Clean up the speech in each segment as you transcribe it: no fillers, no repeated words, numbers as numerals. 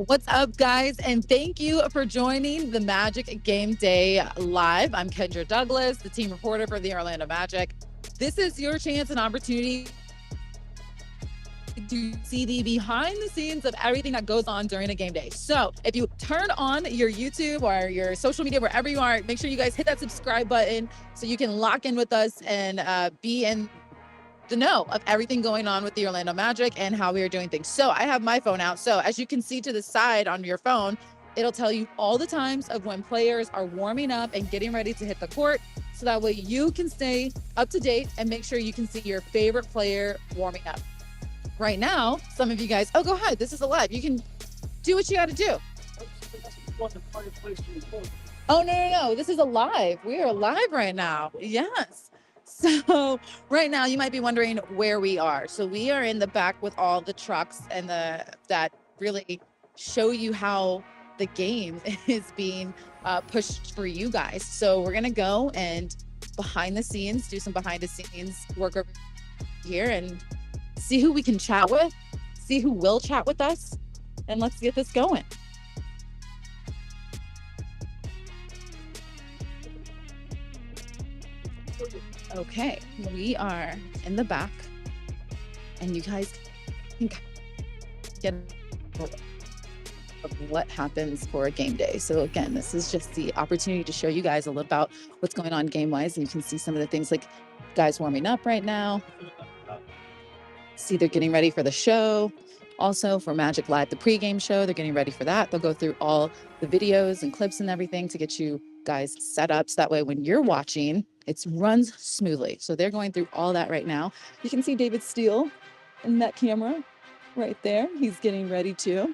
What's up, guys? And thank you for joining the Magic Game Day Live. I'm Kendra Douglas, the team reporter for the Orlando Magic. This is your chance and opportunity to see the behind the scenes of everything that goes on during a game day. So if you turn on your YouTube or your social media, wherever you are, make sure you guys hit that subscribe button so you can lock in with us and be in the know of everything going on with the Orlando Magic and how we are doing things. So I have my phone out. So as you can see to the side on your phone, it'll tell you all the times of when players are warming up and getting ready to hit the court. So that way you can stay up to date and make sure you can see your favorite player warming up. Right now, some of you guys, oh, go ahead. This is a live. You can do what you got to do. Oh, no. This is a live. We are live right now. Yes. So right now you might be wondering where we are. So we are in the back with all the trucks and that really show you how the game is being pushed for you guys. So we're going to go and behind the scenes, do some behind the scenes work over here and see who we can chat with, see who will chat with us, and let's get this going. Okay, we are in the back, and you guys can get of what happens for a game day. So again, this is just the opportunity to show you guys a little about what's going on game-wise, and you can see some of the things like guys warming up right now. See, they're getting ready for the show. Also for Magic Live, the pregame show, they're getting ready for that. They'll go through all the videos and clips and everything to get you guys set up. So that way when you're watching, it runs smoothly. So they're going through all that right now. You can see David Steele in that camera right there. He's getting ready too.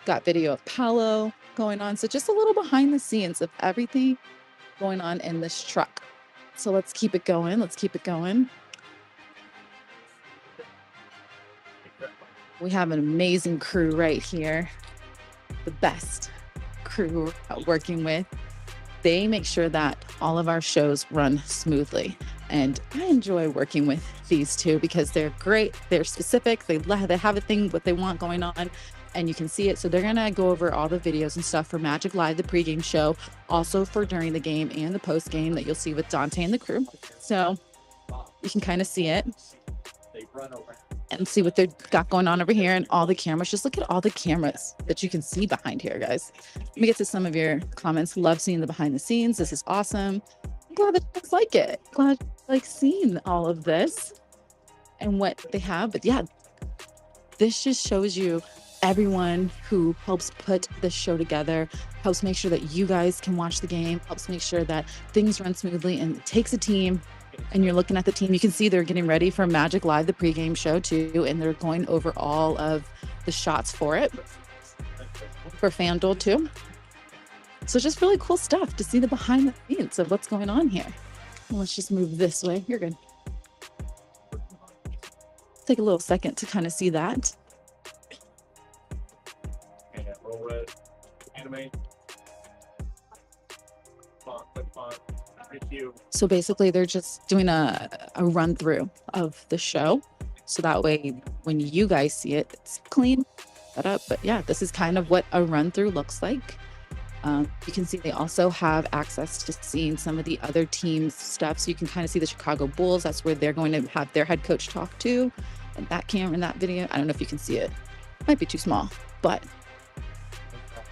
Got video of Paolo going on. So just a little behind the scenes of everything going on in this truck. So let's keep it going. Let's keep it going. We have an amazing crew right here. The best crew working with. They make sure that all of our shows run smoothly. And I enjoy working with these two because they're great. They're specific. They have a thing, what they want going on, and you can see it. So they're going to go over all the videos and stuff for Magic Live, the pregame show, also for during the game and the post game that you'll see with Dante and the crew. So you can kind of see it and see what they've got going on over here and all the cameras. Just look at all the cameras that you can see behind here, guys. Let me get to some of your comments. Love seeing the behind the scenes. This is awesome. I'm glad that you guys like it. Glad you like seeing all of this and what they have. But yeah, this just shows you everyone who helps put this show together, helps make sure that you guys can watch the game, helps make sure that things run smoothly, and it takes a team. And you're looking at the team. You can see they're getting ready for Magic Live, the pregame show too, and they're going over all of the shots for it, for FanDuel too. So just really cool stuff to see the behind the scenes of what's going on here. Let's just move this way. You're good. Take a little second to kind of see that. Roll red, animate. Font. So basically they're just doing a run through of the show. So that way when you guys see it, it's clean, set up. But yeah, this is kind of what a run through looks like. You can see they also have access to seeing some of the other teams' stuff. So you can kind of see the Chicago Bulls. That's where they're going to have their head coach talk to. And that camera in that video, I don't know if you can see it. Might be too small, but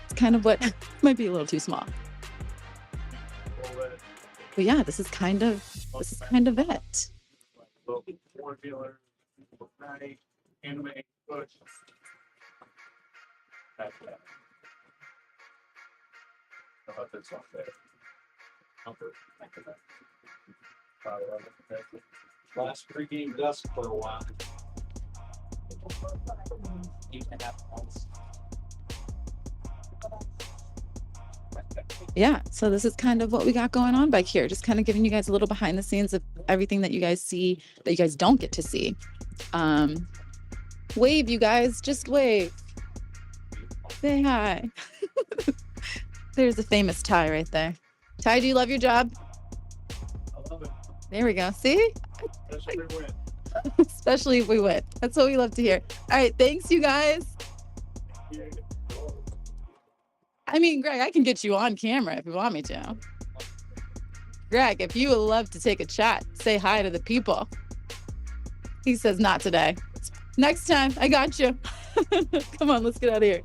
it's kind of what might be a little too small. But yeah, this is kind of it. Animate, push. How about this one there? Last pregame dust for a while. Yeah, so this is kind of what we got going on back here. Just kind of giving you guys a little behind the scenes of everything that you guys see that you guys don't get to see. Wave, you guys, just wave. Say hi. There's a famous Ty right there. Ty, do you love your job? I love it. There we go. See? That's a good win. especially if we win. That's what we love to hear. All right, thanks, you guys. I mean, Greg, I can get you on camera if you want me to. Greg, if you would love to take a chat, say hi to the people. He says, not today. Next time, I got you. Come on, let's get out of here.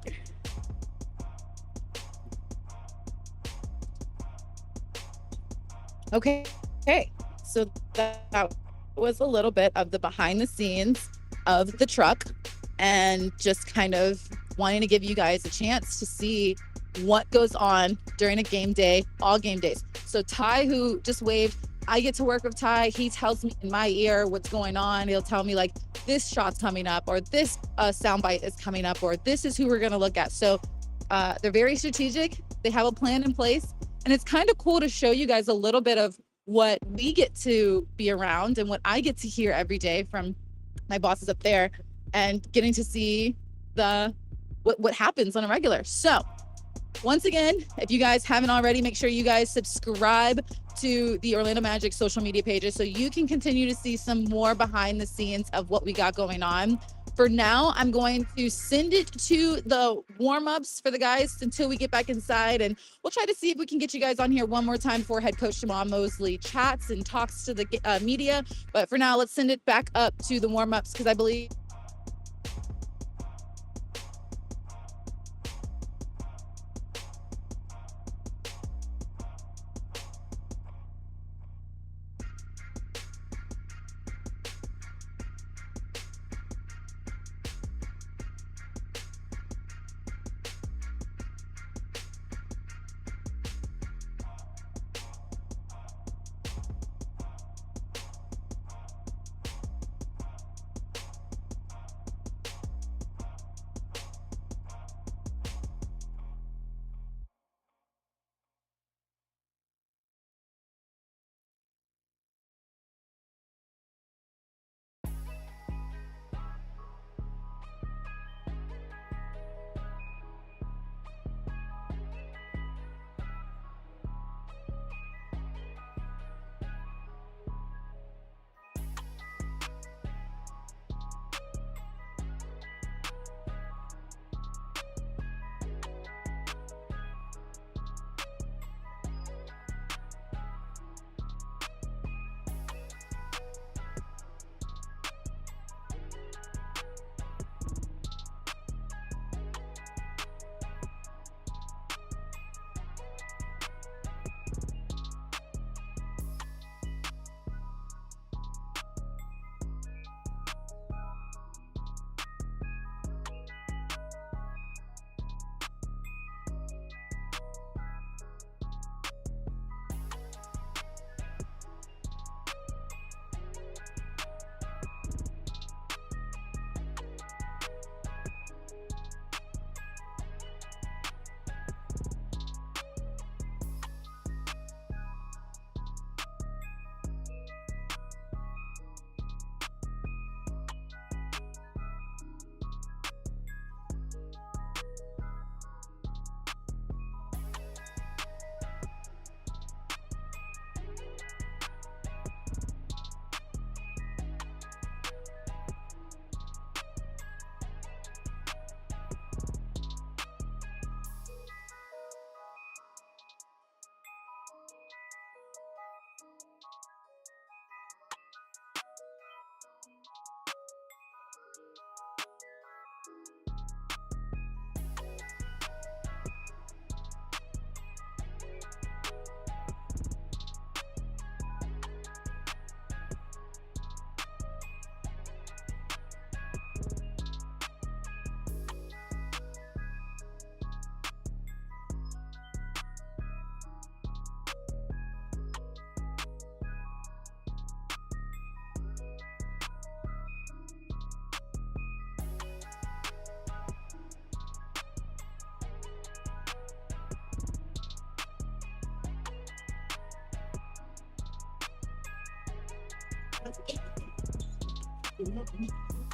Okay, so that was a little bit of the behind the scenes of the truck and just kind of wanting to give you guys a chance to see what goes on during a game day, all game days. So Ty, who just waved, I get to work with Ty. He tells me in my ear what's going on. He'll tell me like this shot's coming up, or this soundbite is coming up, or this is who we're gonna look at. So they're very strategic. They have a plan in place. And it's kind of cool to show you guys a little bit of what we get to be around and what I get to hear every day from my bosses up there, and getting to see what happens on a regular. So once again, if you guys haven't already, make sure you guys subscribe to the Orlando Magic social media pages so you can continue to see some more behind the scenes of what we got going on. For now, I'm going to send it to the warm-ups for the guys until we get back inside, and we'll try to see if we can get you guys on here one more time before head coach Jamal Mosley chats and talks to the media. But for now, let's send it back up to the warm-ups, because I believe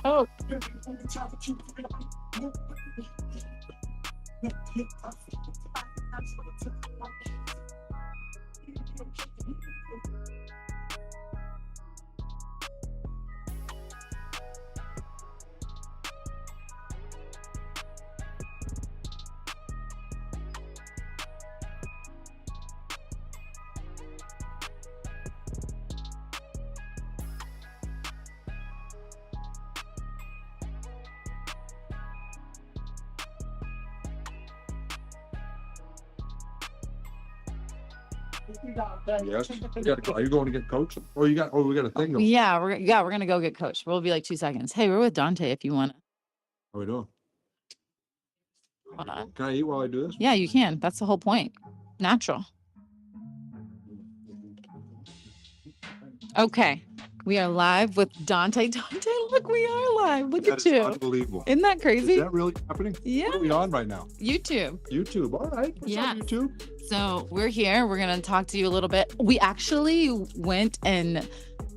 oh, Yes. Are you going to get coached? Oh, we got a thing going. Yeah, we're gonna go get coached. We'll be like 2 seconds. Hey, we're with Dante if you want to. How we doing? Hold on. Can I eat while I do this? Yeah, you can. That's the whole point. Natural. Okay. We are live with Dante. Dante, look, we are live. Look That at is you. unbelievable. Isn't that crazy? Is that really happening? Yeah. What are we on right now? YouTube. YouTube. All right. What's Yes. up, YouTube? So we're here. We're gonna talk to you a little bit. We actually went to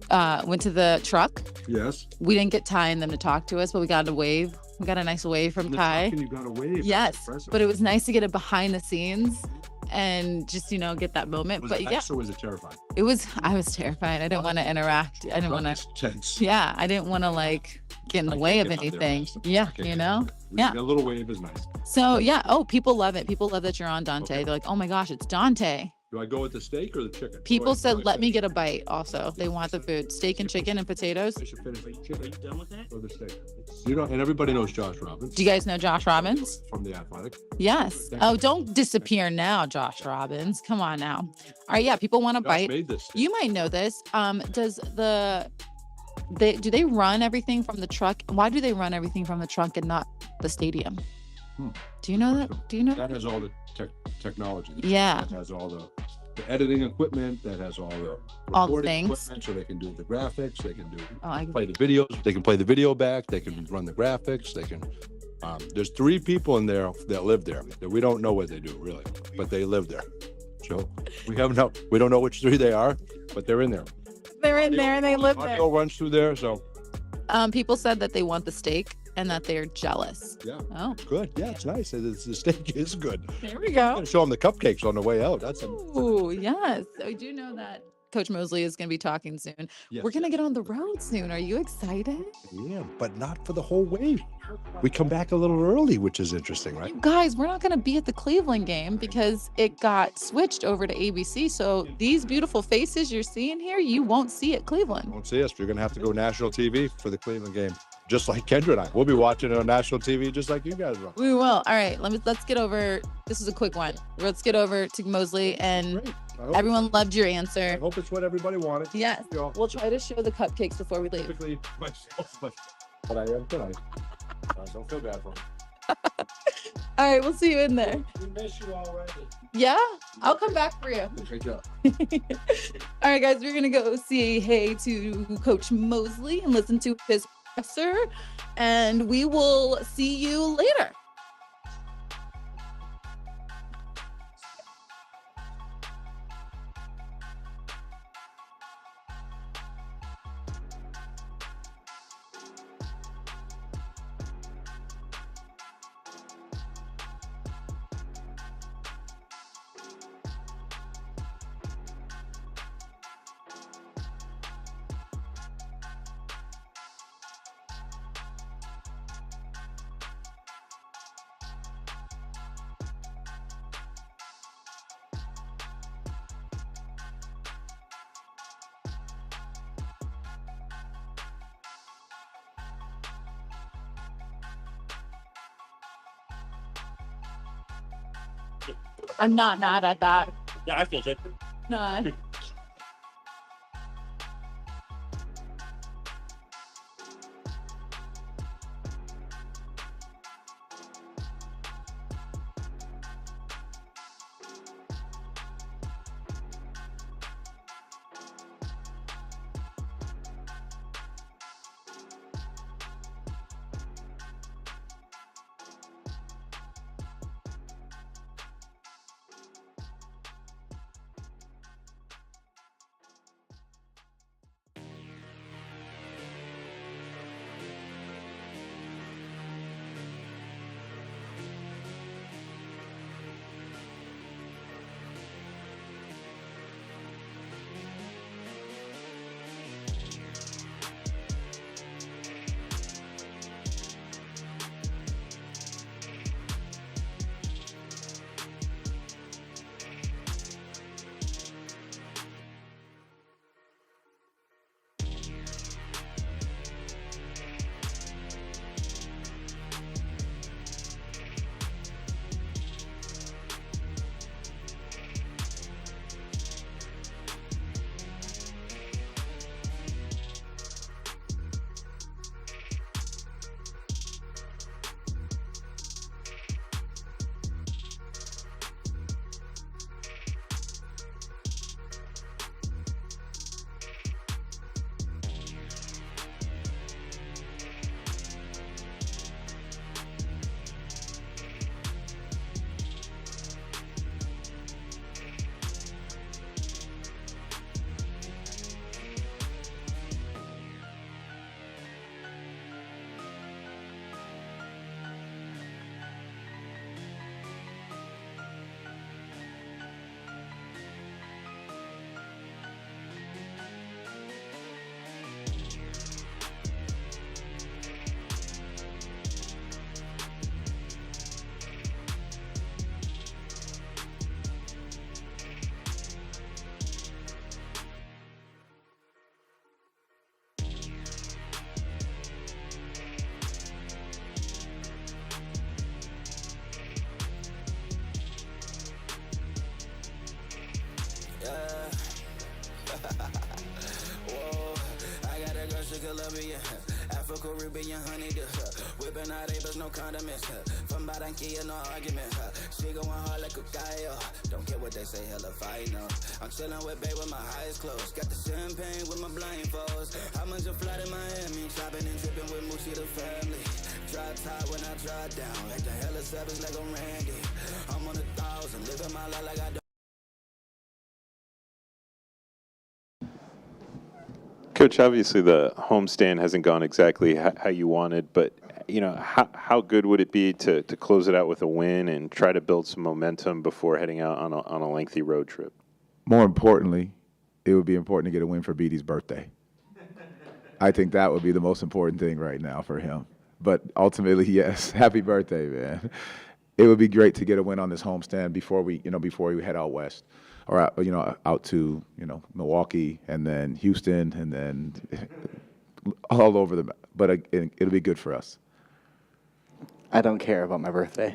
the truck. Yes. We didn't get Ty and them to talk to us, but we got a wave. We got a nice wave from Ty. You got a wave. Yes, Impressive. but it was nice to get it behind the scenes and just get that moment. Was But it yeah, nice or was it terrifying? I was terrified. I didn't want to interact. I didn't want to. It's tense. Yeah, I didn't want to like get in the I way can't of get out there anything. fast. Yeah, I can't get out there. Yeah. A little wave is nice. So yeah. Oh, people love it. People love that you're on Dante. Okay. They're like, oh my gosh, it's Dante. Do I go with the steak or the chicken? People said, let me get a bite. Also, they want the food: steak and chicken and potatoes. I should finish the chicken Are you done with that? or the steak. And everybody knows Josh Robbins Do you guys know Josh Robbins? from the Athletic. Yes. Oh, don't disappear now, Josh Robbins. Come on now. All right. Yeah. People want to Josh bite. made this steak. You might know this. Do they run everything from the truck? Why do they run everything from the truck and not the stadium? Do you know that? Do you know? That has all the technology. Yeah. That has all the editing equipment. That has all the All the recording things. equipment, so they can do the graphics. They can do Oh, I play the videos. They can play the video back. They can run the graphics. They can. There's 3 people in there that live there that we don't know what they do really, but they live there. So we don't know which 3 they are, but they're in there. They're in there and they live there. Audio runs through there, so People said that they want the steak and that they're jealous. yeah, Oh, good. Yeah, it's nice. The steak is good. there we I'm go. gonna show them the cupcakes on the way out. That's Oh, yes. I do know that Coach Mosley is going to be talking soon. yes. We're going to get on the road soon. Are you excited? Yeah, but not for the whole way. We come back a little early, which is interesting, right? You guys, we're not going to be at the Cleveland game because it got switched over to ABC. So these beautiful faces you're seeing here, you won't see at Cleveland. Won't see us. You're gonna have to go national TV for the Cleveland game, just like Kendra and I. We'll be watching it on national TV, just like you guys will. We will. All right, let's get over. This is a quick one. Let's get over to Mosley, and Great. I hope, everyone loved your I answer. hope it's what everybody wanted. Yes. You know, We'll try to show the cupcakes before we leave. typically myself, but I am tonight. Don't feel bad for me. All right, we'll see you in there. We miss you already. Yeah, I'll come back for you. Great job. All right, guys, we're gonna go say hey to Coach Mosley and listen to his presser, and we will see you later. I'm not mad at that. Yeah, I feel it. No. Colombia, Afro Caribbean honey, whipping out Abels, no condiments. From Barranquilla, no argument. She going hard like a guy, don't care what they say, hella fight, no. I'm chilling with babe with my eyes closed. Got the champagne with my blindfolds. I'm on your flight in Miami, shopping and tripping with Moochie the family. Try top when I try down, like the hella savage like I'm Randy. I'm on 1,000, living my life like I don't. Coach, obviously the homestand hasn't gone exactly how you wanted, but you know, how good would it be to close it out with a win and try to build some momentum before heading out on a lengthy road trip? More importantly, it would be important to get a win for BD's birthday. I think that would be the most important thing right now for him. But ultimately, yes, happy birthday, man. It would be great to get a win on this homestand before we head out west, or out to Milwaukee and then Houston and then all over the. But it'll be good for us. I don't care about my birthday.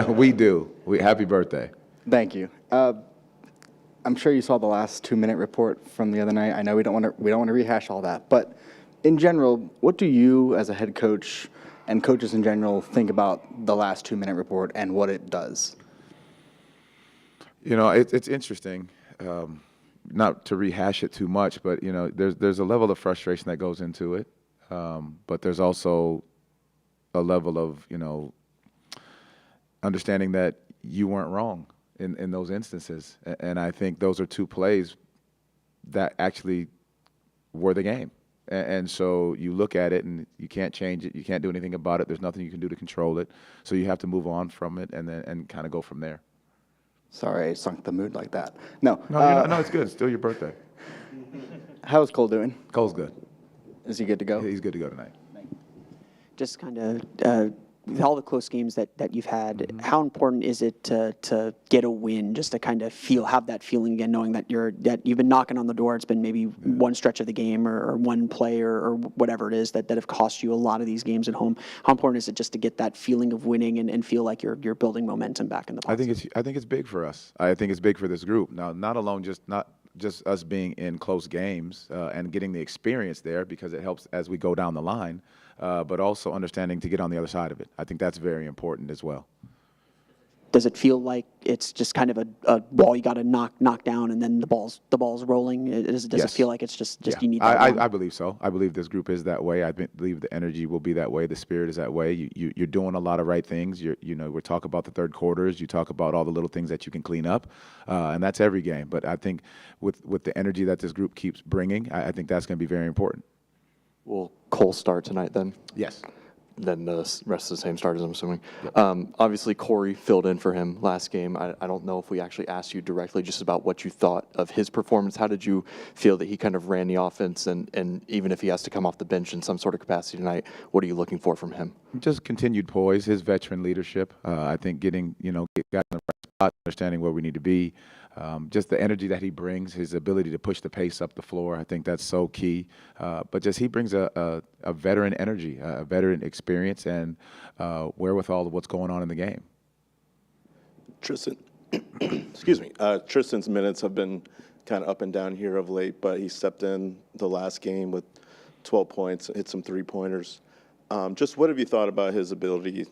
We do. Happy birthday. Thank you. I'm sure you saw the last 2-minute report from the other night. I know we don't want to rehash all that, but in general, what do you as a head coach and coaches in general think about the last 2-minute report and what it does? It's interesting. Not to rehash it too much, but there's a level of frustration that goes into it, but there's also a level of understanding that you weren't wrong in those instances, and I think those are two plays that actually were the game. And so you look at it and you can't change it. You can't do anything about it. There's nothing you can do to control it. So you have to move on from it and kind of go from there. Sorry, I sunk the mood like that. No, no, it's good. It's still your birthday. How's Cole doing? Cole's good. Is he good to go? He's good to go tonight. Just kind of with all the close games that you've had, how important is it to get a win, just to kind of have that feeling again, knowing that you've been knocking on the door. It's been maybe one stretch of the game or one play or whatever it is that have cost you a lot of these games at home. How important is it just to get that feeling of winning and feel like you're building momentum back in the process? I think it's big for us. I think it's big for this group. Now, not just us being in close games and getting the experience there, because it helps as we go down the line, but also understanding to get on the other side of it. I think that's very important as well. Does it feel like it's just kind of a ball you got to knock down and then the ball's rolling? Does it feel like it's just you need that I believe so. I believe this group is that way. I believe the energy will be that way. The spirit is that way. You're doing a lot of right things. We're talking about the third quarters. You talk about all the little things that you can clean up, and that's every game. But I think with the energy that this group keeps bringing, I think that's going to be very important. Will Cole start tonight then? Yes. Then the rest of the same starters, I'm assuming. Yep. Obviously, Corey filled in for him last game. I don't know if we actually asked you directly just about what you thought of his performance. How did you feel that he kind of ran the offense? And even if he has to come off the bench in some sort of capacity tonight, what are you looking for from him? Just continued poise, his veteran leadership. I think getting, got in the right spot, understanding where we need to be. Just the energy that he brings, his ability to push the pace up the floor, I think that's so key. But just he brings a veteran energy, a veteran experience, and wherewithal of what's going on in the game. Tristan, excuse me. Tristan's minutes have been kind of up and down here of late, but he stepped in the last game with 12 points, hit some three-pointers. Just what have you thought about his ability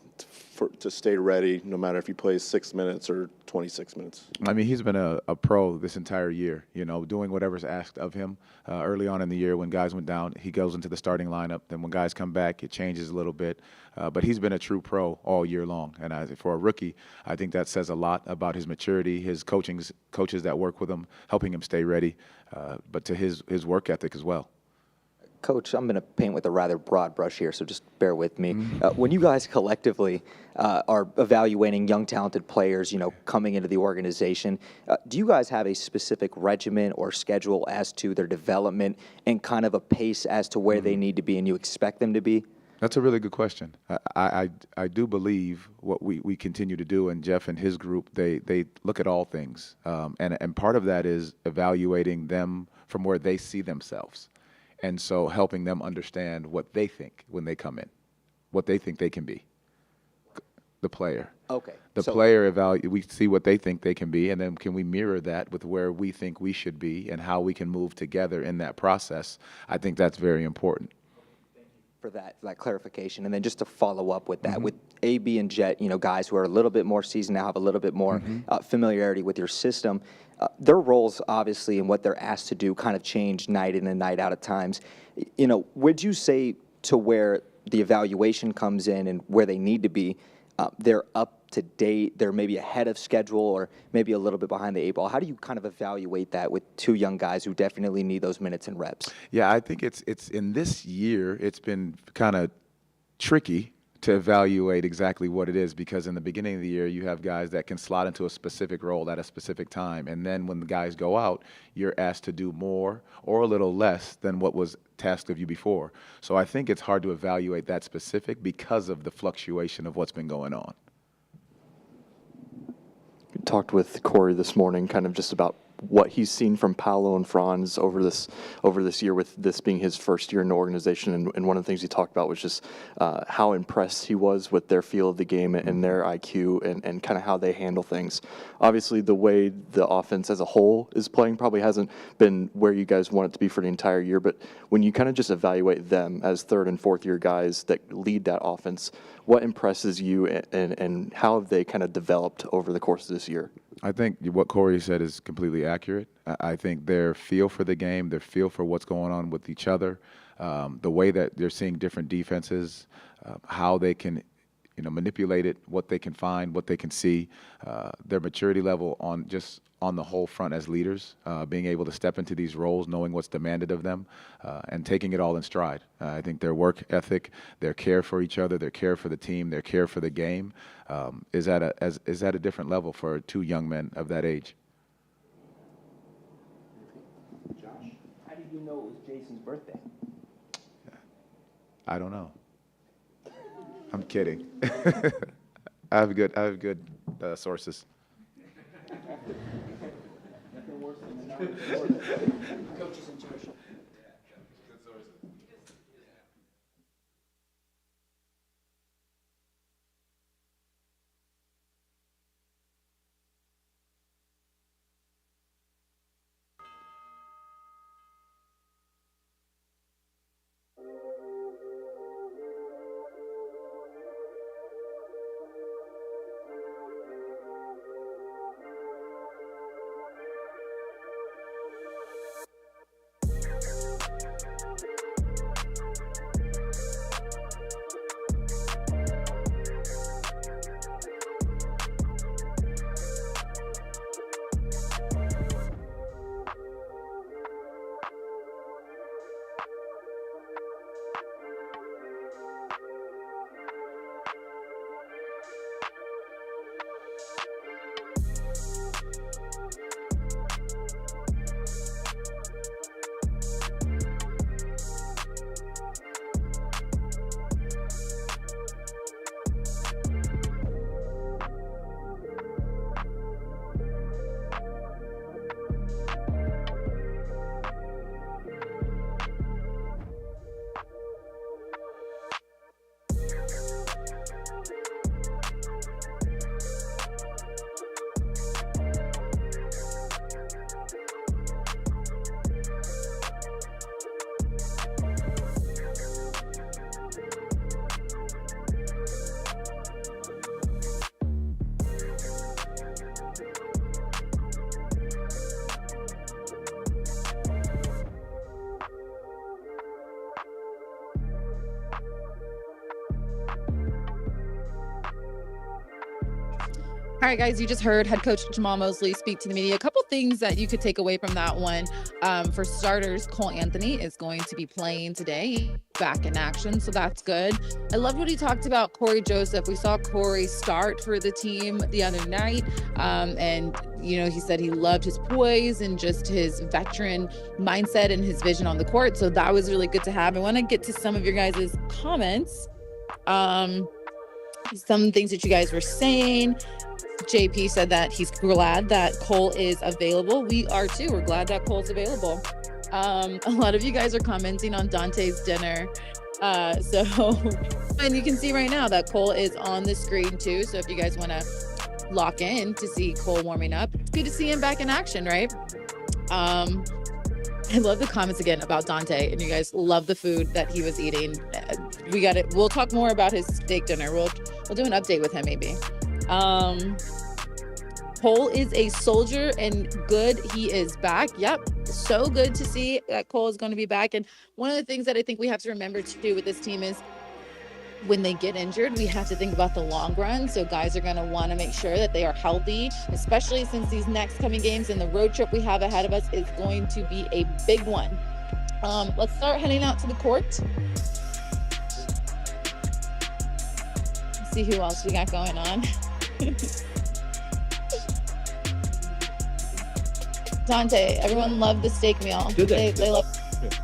to stay ready, no matter if he plays 6 minutes or 26 minutes? I mean, he's been a pro this entire year, doing whatever's asked of him. Early on in the year when guys went down, he goes into the starting lineup. Then when guys come back, it changes a little bit. But he's been a true pro all year long. And for a rookie, I think that says a lot about his maturity, his coaches that work with him, helping him stay ready, but to his work ethic as well. Coach, I'm going to paint with a rather broad brush here, so just bear with me. When you guys collectively are evaluating young, talented players, coming into the organization, do you guys have a specific regimen or schedule as to their development and kind of a pace as to where they need to be and you expect them to be? That's a really good question. I do believe what we continue to do, and Jeff and his group, they look at all things. And part of that is evaluating them from where they see themselves. And so helping them understand what they think when they come in, what they think they can be, the player. Okay. The player we see what they think they can be, and then can we mirror that with where we think we should be and how we can move together in that process. I think that's very important. for that clarification. And then just to follow up with that, with AB and Jet, guys who are a little bit more seasoned now, have a little bit more familiarity with your system. Their roles, obviously, and what they're asked to do kind of change night in and night out at times. Would you say to where the evaluation comes in and where they need to be, they're up to date, they're maybe ahead of schedule, or maybe a little bit behind the 8 ball? How do you kind of evaluate that with two young guys who definitely need those minutes and reps? Yeah, I think it's in this year, it's been kind of tricky to evaluate exactly what it is, because in the beginning of the year, you have guys that can slot into a specific role at a specific time. And then when the guys go out, you're asked to do more or a little less than what was tasked of you before. So I think it's hard to evaluate that specific because of the fluctuation of what's been going on. Talked with Corey this morning kind of just about what he's seen from Paolo and Franz over this year, with this being his first year in the organization. And one of the things he talked about was just how impressed he was with their feel of the game and their IQ and kind of how they handle things. Obviously, the way the offense as a whole is playing probably hasn't been where you guys want it to be for the entire year. But when you kind of just evaluate them as third and fourth year guys that lead that offense, what impresses you and how have they kind of developed over the course of this year? I think what Corey said is completely accurate. I think their feel for the game, their feel for what's going on with each other, the way that they're seeing different defenses, how they can manipulate it, what they can find, what they can see, their maturity level on the whole front as leaders, being able to step into these roles, knowing what's demanded of them, and taking it all in stride. I think their work ethic, their care for each other, their care for the team, their care for the game is at a different level for two young men of that age. Josh, how did you know it was Jason's birthday? I don't know. I'm kidding. I have good sources. Nothing worse than coach's intuition. All right, guys, you just heard head coach Jamal Mosley speak to the media. A couple things that you could take away from that one. For starters, Cole Anthony is going to be playing today, back in action, so that's good. I loved what he talked about Corey Joseph. We saw Corey start for the team the other night, and he said he loved his poise and just his veteran mindset and his vision on the court, so that was really good to have. I want to get to some of your guys' comments. Some things that you guys were saying. JP said that he's glad that Cole is available. We are too. We're glad that Cole's available. A lot of you guys are commenting on Dante's dinner. And you can see right now that Cole is on the screen too. So if you guys want to lock in to see Cole warming up, it's good to see him back in action, right? I love the comments again about Dante, and you guys love the food that he was eating. we got it. We'll talk more about his steak dinner. We'll do an update with him maybe. Cole is a soldier and good. He is back. Yep. So good to see that Cole is going to be back. And one of the things that I think we have to remember to do with this team is when they get injured, we have to think about the long run. So guys are going to want to make sure that they are healthy, especially since these next coming games and the road trip we have ahead of us is going to be a big one. Let's start heading out to the court. See who else we got going on. Dante, everyone loved the steak meal. Did they? They love,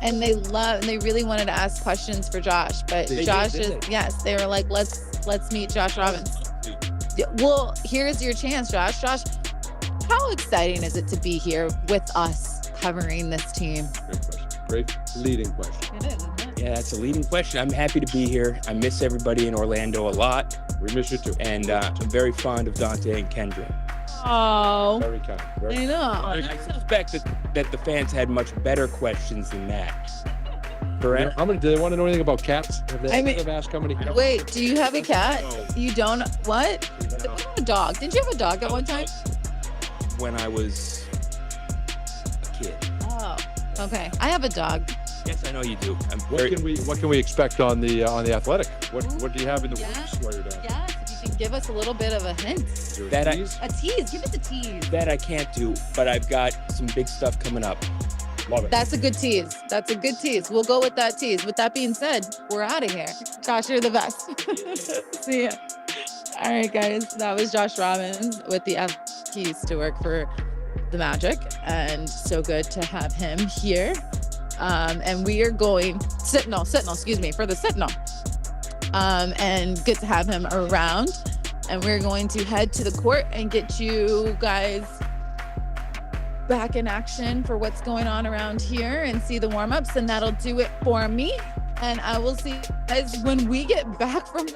and they really wanted to ask questions for Josh, but Josh is, yes, they were like, let's meet Josh Robbins. Well, here's your chance, Josh. Josh, how exciting is it to be here with us covering this team? Great question. Great leading question. It is, isn't it? Yeah, that's a leading question. I'm happy to be here. I miss everybody in Orlando a lot. We miss you too. And I'm very fond of Dante and Kendra. Oh, Very kind. I know. I suspect that the fans had much better questions than that. Correct? How many? Do they want to know anything about cats? Have asked how many? Wait, do you have a cat? You don't? What? What about a dog? Didn't you have a dog at one time? When I was a kid. Oh, okay. I have a dog. Yes, I know you do. What can we expect on the Athletic? What do you have in the Yeah. works while you're down? Yes, if you can give us a little bit of a hint. Is there a That tease? A tease. Give us a tease. That I can't do, but I've got some big stuff coming up. Love it. That's a good tease. That's a good tease. We'll go with that tease. With that being said, we're out of here. Josh, you're the best. See ya. All right, guys. That was Josh Robbins with the He used to work for the Magic, and so good to have him here. And we are going Sentinel, excuse me, for the Sentinel. And good to have him around. And we're going to head to the court and get you guys back in action for what's going on around here and see the warm-ups, and that'll do it for me. And I will see you guys when we get back from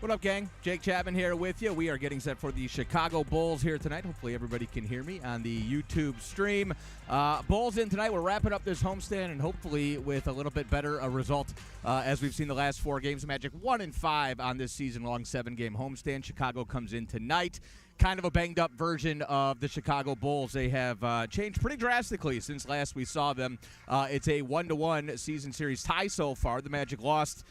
What up, gang? Jake Chapman here with you. We are getting set for the Chicago Bulls here tonight. Hopefully everybody can hear me on the YouTube stream. Bulls in tonight. We're wrapping up this homestand and hopefully with a little bit better a result as we've seen the last 4 games. Magic 1-5 on this season-long 7-game homestand. Chicago comes in tonight. Kind of a banged-up version of the Chicago Bulls. They have changed pretty drastically since last we saw them. It's a 1-1 season series tie so far. The Magic lost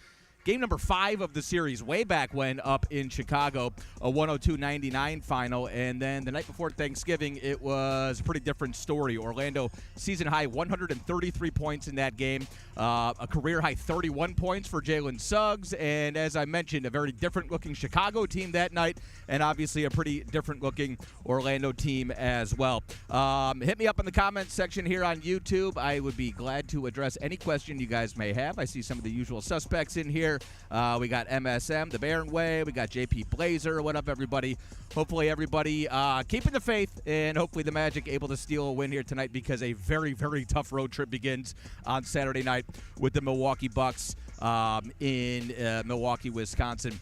game number 5 of the series way back when up in Chicago, a 102-99 final. And then the night before Thanksgiving, it was a pretty different story. Orlando season high 133 points in that game, a career high 31 points for Jalen Suggs. And as I mentioned, a very different looking Chicago team that night, and obviously a pretty different looking Orlando team as well. Hit me up in the comments section here on YouTube. I would be glad to address any question you guys may have. I see some of the usual suspects in here. We got MSM, the Baron Way. We got JP Blazer. What up, everybody? Hopefully everybody keeping the faith, and hopefully the Magic able to steal a win here tonight, because a very, very tough road trip begins on Saturday night with the Milwaukee Bucks in Milwaukee, Wisconsin.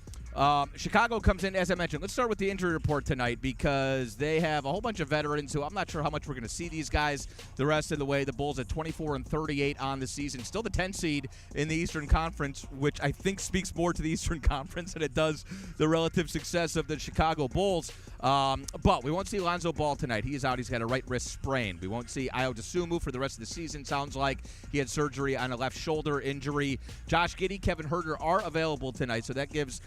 Chicago comes in, as I mentioned. Let's start with the injury report tonight, because they have a whole bunch of veterans who I'm not sure how much we're going to see these guys the rest of the way. The Bulls at 24-38 on the season, still the 10 seed in the Eastern Conference, which I think speaks more to the Eastern Conference than it does the relative success of the Chicago Bulls. But we won't see Lonzo Ball tonight. He is out. He's got a right wrist sprain. We won't see Ayo Dosunmu for the rest of the season. Sounds like he had surgery on a left shoulder injury. Josh Giddey, Kevin Huerter are available tonight, so that gives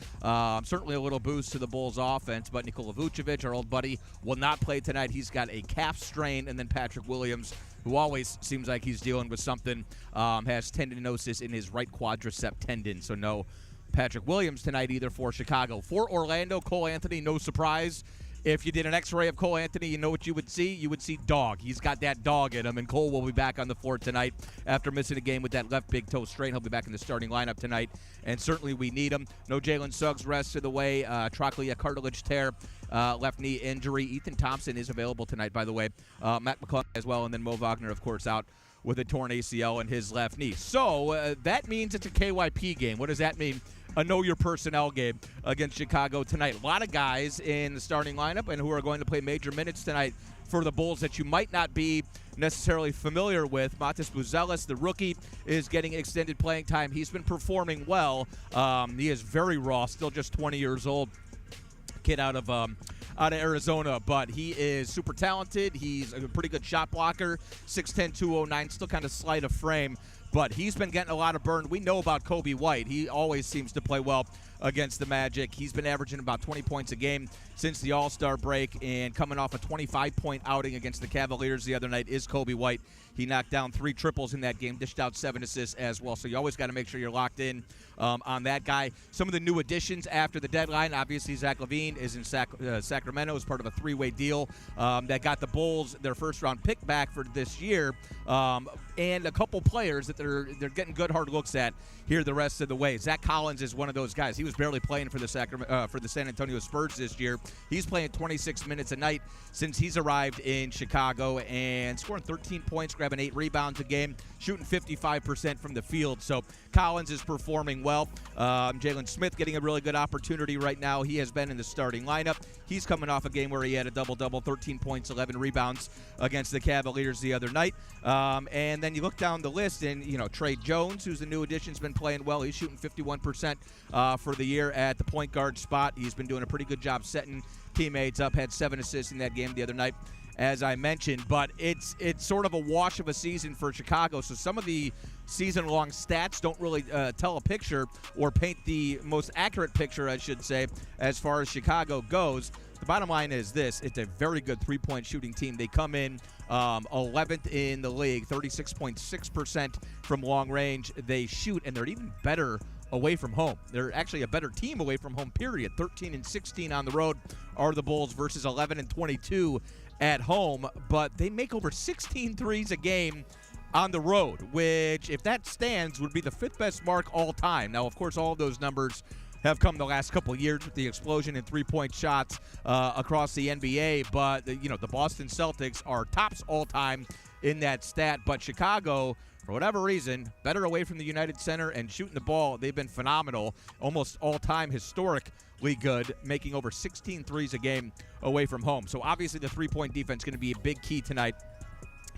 certainly a little boost to the Bulls' offense. But Nikola Vucevic, our old buddy, will not play tonight. He's got a calf strain. And then Patrick Williams, who always seems like he's dealing with something, has tendinosis in his right quadricep tendon. So no Patrick Williams tonight either for Chicago. For Orlando, Cole Anthony, no surprise. If you did an x-ray of Cole Anthony, you know what you would see? You would see dog. He's got that dog in him, and Cole will be back on the floor tonight after missing a game with that left big toe strain. He'll be back in the starting lineup tonight, and certainly we need him. No Jalen Suggs rest of the way. Trochlea cartilage tear, left knee injury. Ethan Thompson is available tonight, by the way. Matt McClung as well, and then Mo Wagner, of course, out with a torn ACL in his left knee. So that means it's a KYP game. What does that mean? A know-your-personnel game against Chicago tonight. A lot of guys in the starting lineup and who are going to play major minutes tonight for the Bulls that you might not be necessarily familiar with. Matas Buzelis, the rookie, is getting extended playing time. He's been performing well. He is very raw, still just 20 years old. Kid out of Arizona, but he is super talented. He's a pretty good shot blocker, 6'10", 209, still kind of slight of frame, but he's been getting a lot of burn. We know about Kobe White. He always seems to play well against the Magic. He's been averaging about 20 points a game since the All-Star break, and coming off a 25-point outing against the Cavaliers the other night is Kobe White. He knocked down 3 triples in that game, dished out 7 assists as well, so you always got to make sure you're locked in on that guy. Some of the new additions after the deadline, obviously Zach LaVine is in Sacramento as part of a 3-way deal that got the Bulls their first-round pick back for this year, and a couple players that they're getting good hard looks at here the rest of the way. Zach Collins is one of those guys. He was barely playing for the San Antonio Spurs this year. He's playing 26 minutes a night since he's arrived in Chicago, and scoring 13 points, grabbing 8 rebounds a game, shooting 55% from the field. So Collins is performing well. Jalen Smith getting a really good opportunity right now. He has been in the starting lineup. He's coming off a game where he had a double-double, 13 points, 11 rebounds against the Cavaliers the other night. And then you look down the list, and Trey Jones, who's a new addition, has been playing well. He's shooting 51% for the year at the point guard spot. He's been doing a pretty good job setting teammates up. Had 7 assists in that game the other night, as I mentioned. But it's sort of a wash of a season for Chicago. So some of the season-long stats don't really tell a picture or paint the most accurate picture, I should say, as far as Chicago goes. The bottom line is this: it's a very good three-point shooting team. They come in 11th in the league, 36.6% from long range. They shoot, and they're even better away from home. They're actually a better team away from home, period. 13-16 on the road are the Bulls versus 11-22 at home, but they make over 16 threes a game on the road, which, if that stands, would be the 5th best mark all time. Now, of course, all of those numbers have come the last couple of years with the explosion in three-point shots across the NBA, but the Boston Celtics are tops all time in that stat. But Chicago, For whatever reason, better away from the United Center and shooting the ball. They've been phenomenal, almost all-time historically good, making over 16 threes a game away from home. So obviously the three-point defense is going to be a big key tonight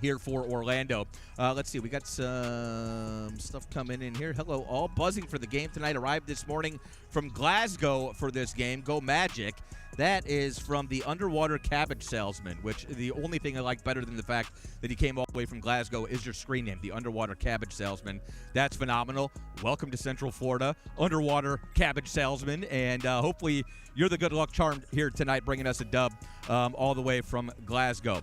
here for Orlando. Let's see. We got some stuff coming in here. Hello, all. Buzzing for the game tonight. Arrived this morning from Glasgow for this game. Go Magic. That is from the Underwater Cabbage Salesman, which the only thing I like better than the fact that he came all the way from Glasgow is your screen name, the Underwater Cabbage Salesman. That's phenomenal. Welcome to Central Florida, Underwater Cabbage Salesman, and hopefully you're the good luck charm here tonight, bringing us a dub all the way from Glasgow.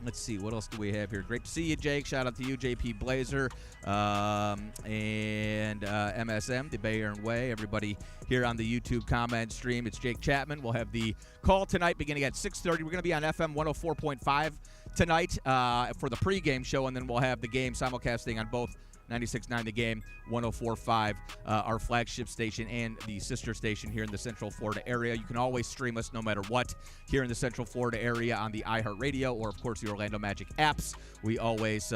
Let's see, what else do we have here? Great to see you, Jake. Shout out to you, JP Blazer, and MSM, the Bay Area Way. Everybody here on the YouTube comment stream. It's Jake Chapman. We'll have the call tonight beginning at 6:30. We're going to be on FM 104.5 tonight for the pregame show, and then we'll have the game simulcasting on both 96.9 The Game, 104.5, our flagship station and the sister station here in the Central Florida area. You can always stream us no matter what here in the Central Florida area on the iHeartRadio or, of course, the Orlando Magic apps. We always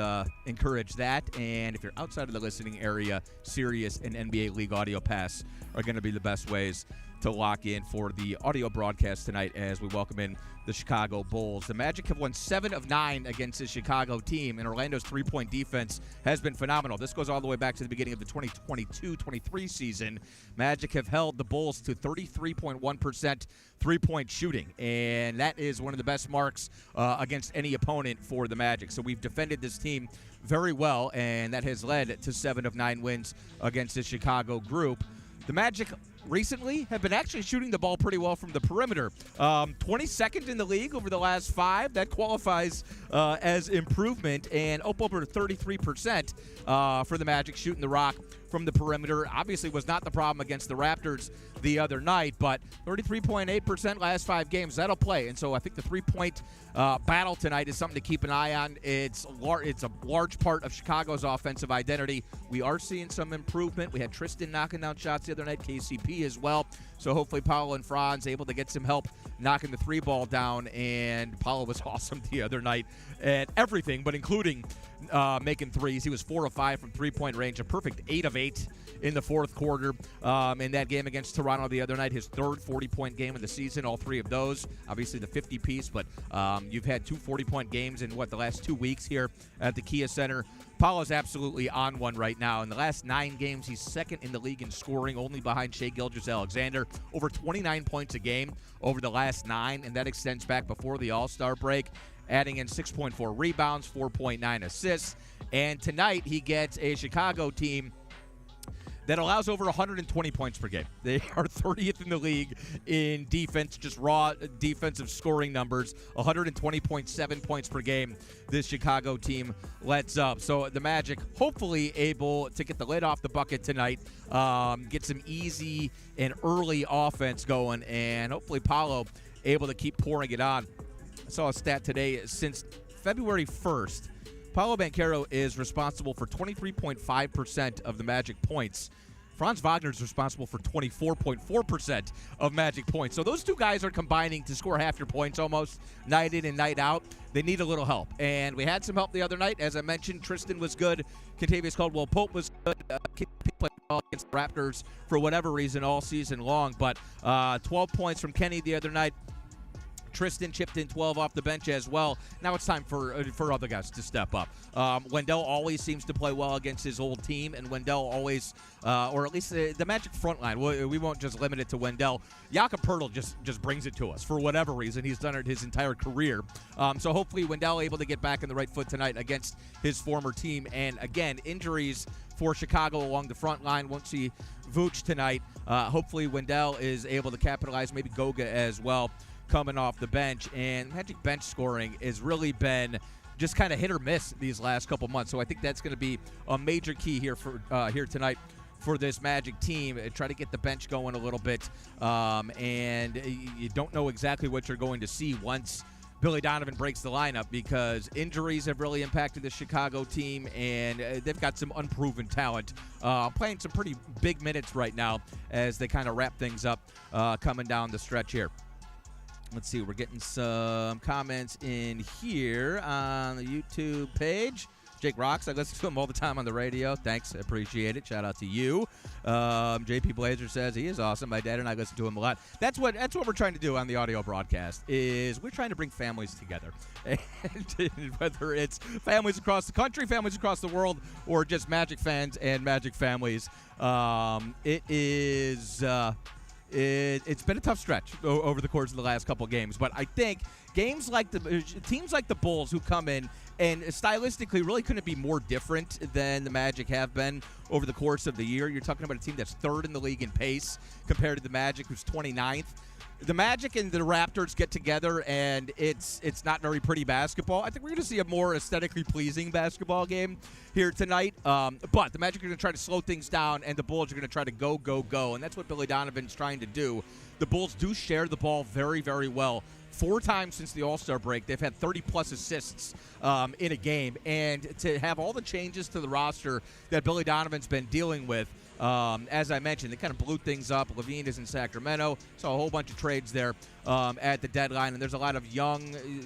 encourage that. And if you're outside of the listening area, Sirius and NBA League Audio Pass are going to be the best ways to lock in for the audio broadcast tonight as we welcome in the Chicago Bulls. The Magic have won 7 of 9 against the Chicago team, and Orlando's three-point defense has been phenomenal. This goes all the way back to the beginning of the 2022-23 season. Magic have held the Bulls to 33.1% three-point shooting, and that is one of the best marks against any opponent for the Magic. So we've defended this team very well, and that has led to 7 of 9 wins against the Chicago group. The Magic recently have been actually shooting the ball pretty well from the perimeter. 22nd in the league over the last 5. That qualifies as improvement, and up over 33% for the Magic shooting the rock from the perimeter. Obviously was not the problem against the Raptors the other night, but 33.8% last 5 games. That'll play, and so I think the three-point battle tonight is something to keep an eye on. It's a large part of Chicago's offensive identity. We are seeing some improvement. We had Tristan knocking down shots the other night, KCP as well. So hopefully Paulo and Franz able to get some help knocking the 3-ball down. And Paulo was awesome the other night at everything, but including making threes. He was 4 of 5 from three-point range, a perfect 8 of 8 in the fourth quarter in that game against Toronto the other night. His third 40-point game of the season, all 3 of those. Obviously the 50-piece, but you've had 2 40-point games in, the last 2 weeks here at the Kia Center. Paulo's absolutely on one right now. In the last 9 games, he's second in the league in scoring, only behind Shai Gilgeous-Alexander. Over 29 points a game over the last 9, and that extends back before the All-Star break, adding in 6.4 rebounds, 4.9 assists. And tonight he gets a Chicago team that allows over 120 points per game. They are 30th in the league in defense, just raw defensive scoring numbers, 120.7 points per game this Chicago team lets up. So the Magic hopefully able to get the lid off the bucket tonight, get some easy and early offense going, and hopefully Paulo able to keep pouring it on. I saw a stat today, since February 1st, Paolo Banchero is responsible for 23.5% of the Magic points. Franz Wagner is responsible for 24.4% of Magic points. So those two guys are combining to score half your points almost night in and night out. They need a little help. And we had some help the other night. As I mentioned, Tristan was good. Kentavious Caldwell-Pope was good. He played well against the Raptors for whatever reason all season long. But 12 points from Kenny the other night. Tristan chipped in 12 off the bench as well. Now it's time for other guys to step up. Wendell always seems to play well against his old team, and Wendell always, or at least the Magic front line, we won't just limit it to Wendell. Jakob Poeltl just brings it to us for whatever reason. He's done it his entire career. So hopefully Wendell able to get back in the right foot tonight against his former team. And again, injuries for Chicago along the front line. Won't see Vooch tonight. Hopefully Wendell is able to capitalize, maybe Goga as well, coming off the bench. And Magic bench scoring has really been just kind of hit or miss these last couple months. So I think that's going to be a major key here for here tonight for this Magic team. Try to get the bench going a little bit. And you don't know exactly what you're going to see once Billy Donovan breaks the lineup, because injuries have really impacted the Chicago team, and they've got some unproven talent playing some pretty big minutes right now as they kind of wrap things up coming down the stretch here. Let's see, we're getting some comments in here on the YouTube page. Jake rocks. I listen to him all the time on the radio. Thanks. Appreciate it. Shout out to you. JP Blazer says he is awesome. My dad and I listen to him a lot. That's what we're trying to do on the audio broadcast is we're trying to bring families together. And whether it's families across the country, families across the world, or just Magic fans and Magic families, it's been a tough stretch over the course of the last couple games. But I think teams like the Bulls who come in and stylistically really couldn't be more different than the Magic have been over the course of the year. You're talking about a team that's third in the league in pace compared to the Magic, who's 29th. The Magic and the Raptors get together, and it's not very pretty basketball. I think we're going to see a more aesthetically pleasing basketball game here tonight. But the Magic are going to try to slow things down, and the Bulls are going to try to go. And that's what Billy Donovan's trying to do. The Bulls do share the ball very, very well. 4 times since the All-Star break, they've had 30-plus assists in a game. And to have all the changes to the roster that Billy Donovan's been dealing with, as I mentioned, they kind of blew things up. Levine is in Sacramento. Saw a whole bunch of trades there at the deadline. And there's a lot of young,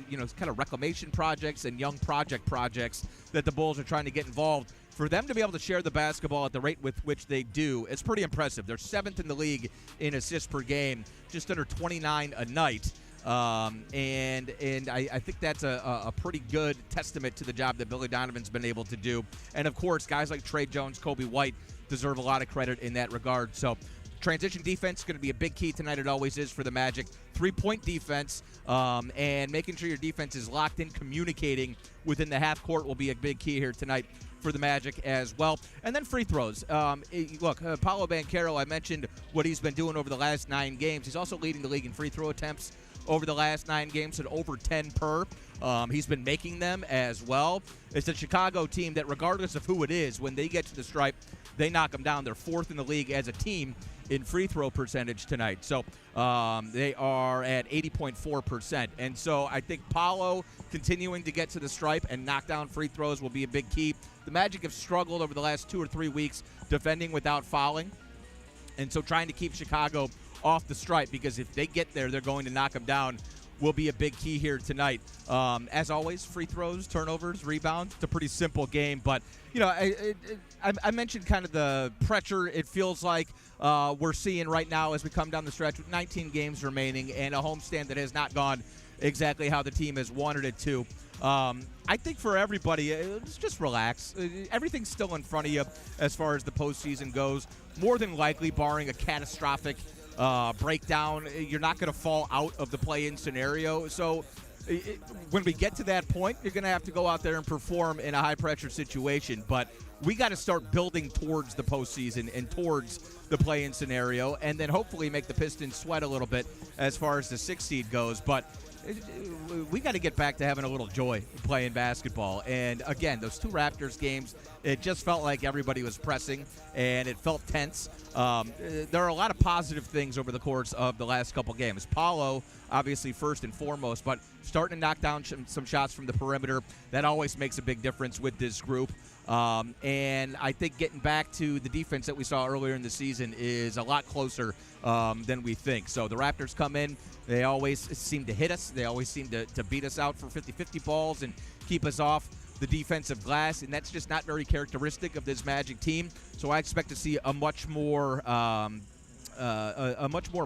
kind of reclamation projects and young projects that the Bulls are trying to get involved. For them to be able to share the basketball at the rate with which they do, it's pretty impressive. They're 7th in the league in assists per game, just under 29 a night. And I think that's a pretty good testament to the job that Billy Donovan's been able to do. And, of course, guys like Trey Jones, Kobe White deserve a lot of credit in that regard. So transition defense is going to be a big key tonight. It always is for the Magic. 3-point defense and making sure your defense is locked in, communicating within the half court will be a big key here tonight for the Magic as well. And then free throws. Look, Paolo Banchero, I mentioned what he's been doing over the last 9 games. He's also leading the league in free throw attempts over the last 9 games at over 10 per. He's been making them as well. It's a Chicago team that, regardless of who it is, when they get to the stripe, they knock them down. They're 4th in the league as a team in free throw percentage tonight. So they are at 80.4%. And so I think Paolo continuing to get to the stripe and knock down free throws will be a big key. The Magic have struggled over the last 2 or 3 weeks defending without fouling. And so trying to keep Chicago off the stripe, because if they get there, they're going to knock them down, will be a big key here tonight. As always, free throws, turnovers, rebounds. It's a pretty simple game, but I mentioned kind of the pressure it feels like we're seeing right now as we come down the stretch with 19 games remaining and a homestand that has not gone exactly how the team has wanted it to. I think for everybody, just relax. Everything's still in front of you as far as the postseason goes. More than likely, barring a catastrophic breakdown, you're not going to fall out of the play-in scenario. So when we get to that point, you're going to have to go out there and perform in a high-pressure situation. But we got to start building towards the postseason and towards the play-in scenario, and then hopefully make the Pistons sweat a little bit as far as the 6th seed goes. But we got to get back to having a little joy playing basketball. And again, those 2 Raptors games, it just felt like everybody was pressing and it felt tense. There are a lot of positive things over the course of the last couple games. Paolo, obviously first and foremost, but starting to knock down some shots from the perimeter, that always makes a big difference with this group. And I think getting back to the defense that we saw earlier in the season is a lot closer than we think. So the Raptors come in. They always seem to hit us. They always seem to beat us out for 50-50 balls and keep us off the defensive glass, and that's just not very characteristic of this Magic team. So I expect to see a much more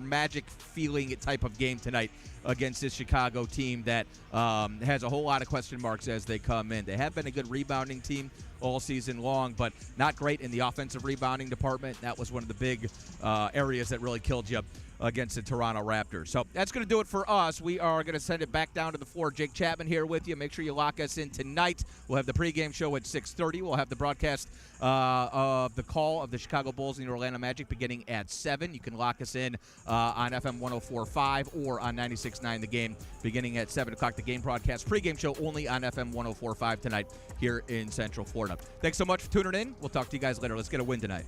Magic feeling type of game tonight against this Chicago team that has a whole lot of question marks as they come in. They have been a good rebounding team all season long, but not great in the offensive rebounding department. That was one of the big areas that really killed you against the Toronto Raptors. So that's going to do it for us. We are going to send it back down to the floor. Jake Chapman here with you. Make sure you lock us in tonight. We'll have the pregame show at 6:30. We'll have the broadcast of the call of the Chicago Bulls and the Orlando Magic beginning at 7. You can lock us in on FM 104.5 or on 96.9 The Game beginning at 7 o'clock. The game broadcast pregame show only on FM 104.5 tonight here in Central Florida. Thanks so much for tuning in. We'll talk to you guys later. Let's get a win tonight.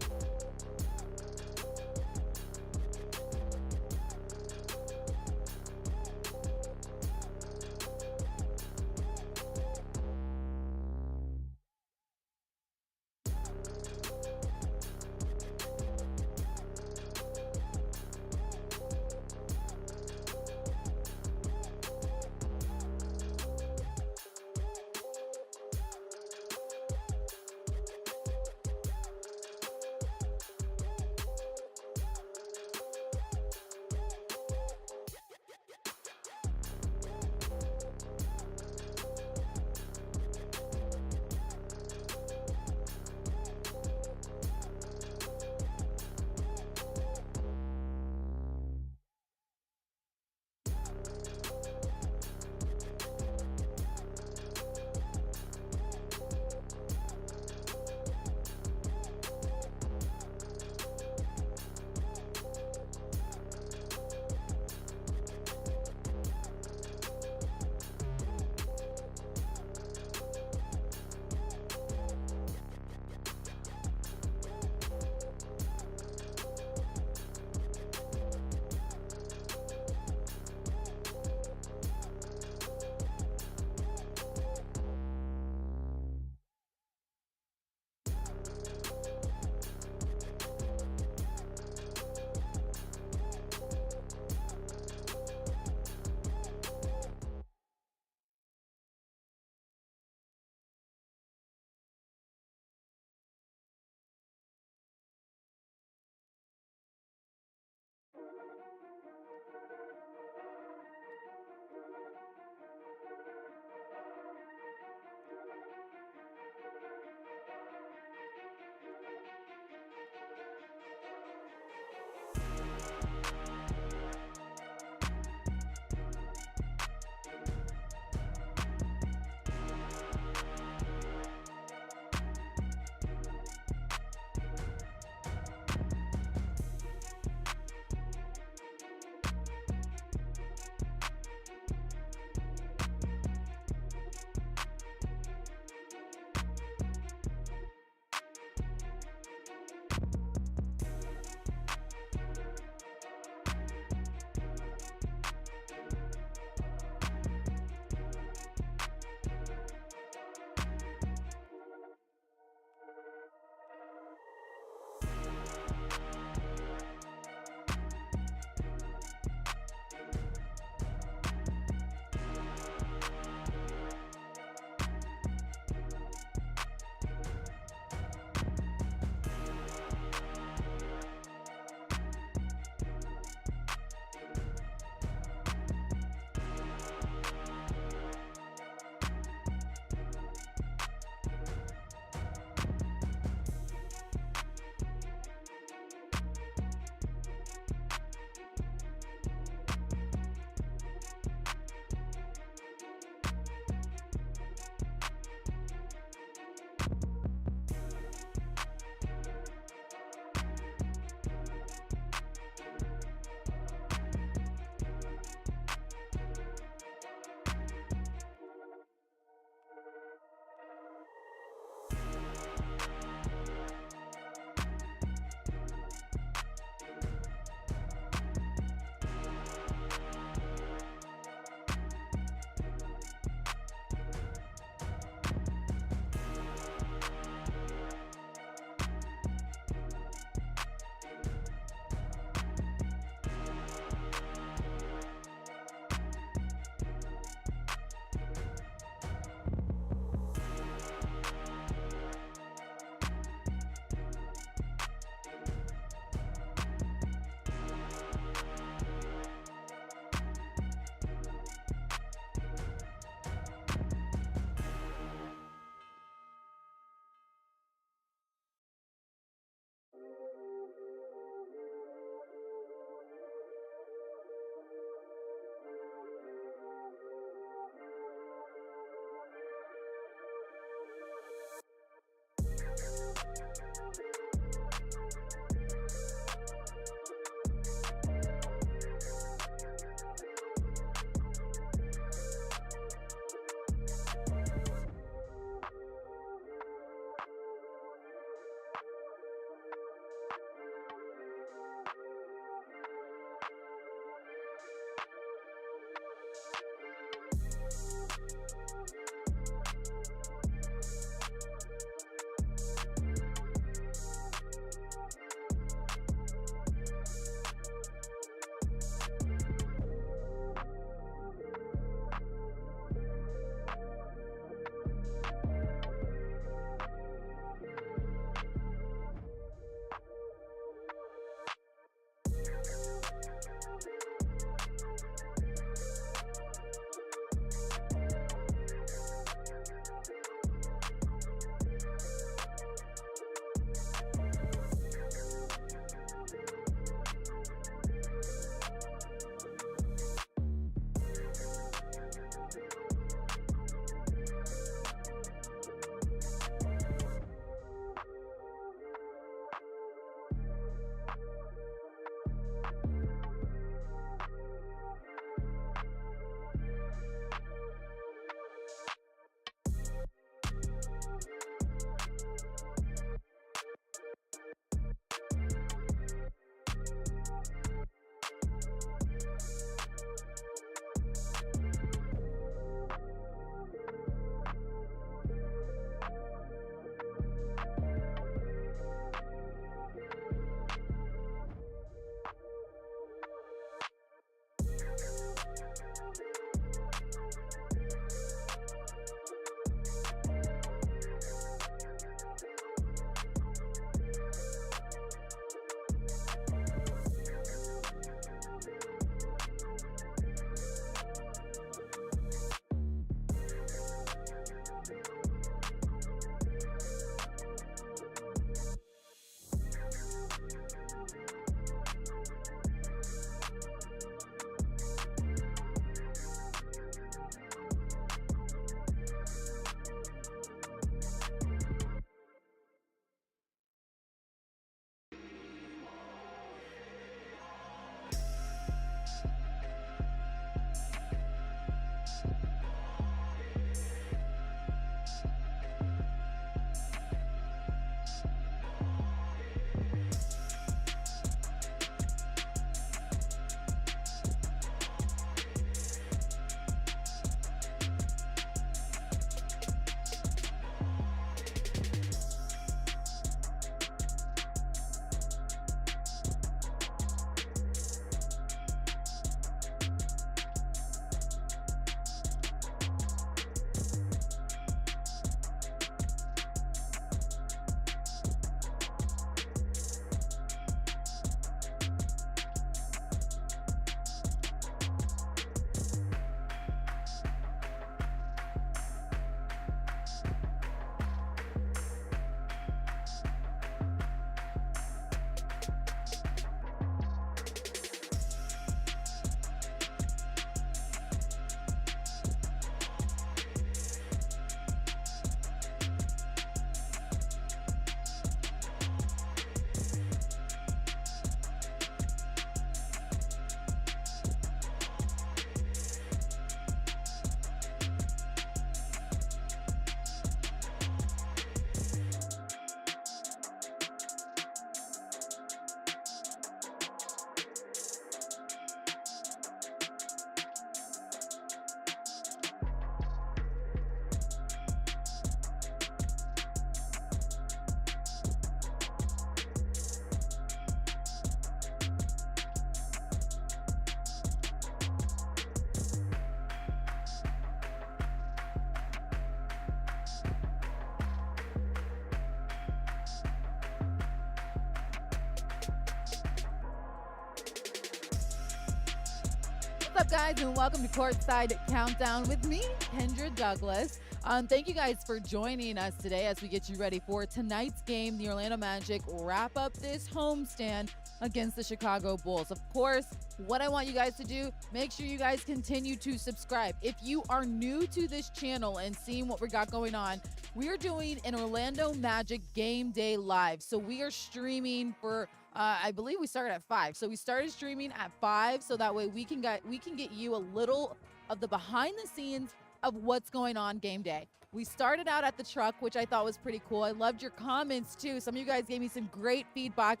What's up, guys, and welcome to Courtside Countdown with me, Kendra Douglas. Thank you guys for joining us today as we get you ready for tonight's game. The Orlando Magic wrap up this homestand against the Chicago Bulls. Of course, what I want you guys to do, make sure you guys continue to subscribe. If you are new to this channel and seeing what we got going on, we are doing an Orlando Magic Game Day live. So we are streaming for I believe we started at 5. So we started streaming at 5 so that way we can get you a little of the behind the scenes of what's going on game day. We started out at the truck, which I thought was pretty cool. I loved your comments too. Some of you guys gave me some great feedback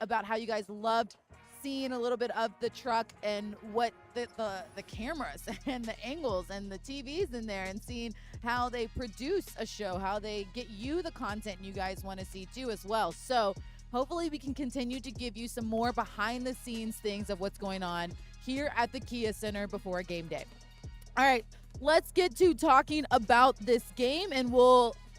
about how you guys loved seeing a little bit of the truck and what the cameras and the angles and the TVs in there, and seeing how they produce a show, how they get you the content you guys want to see too as well. So hopefully we can continue to give you some more behind the scenes things of what's going on here at the Kia Center before game day. All right, let's get to talking about this game, and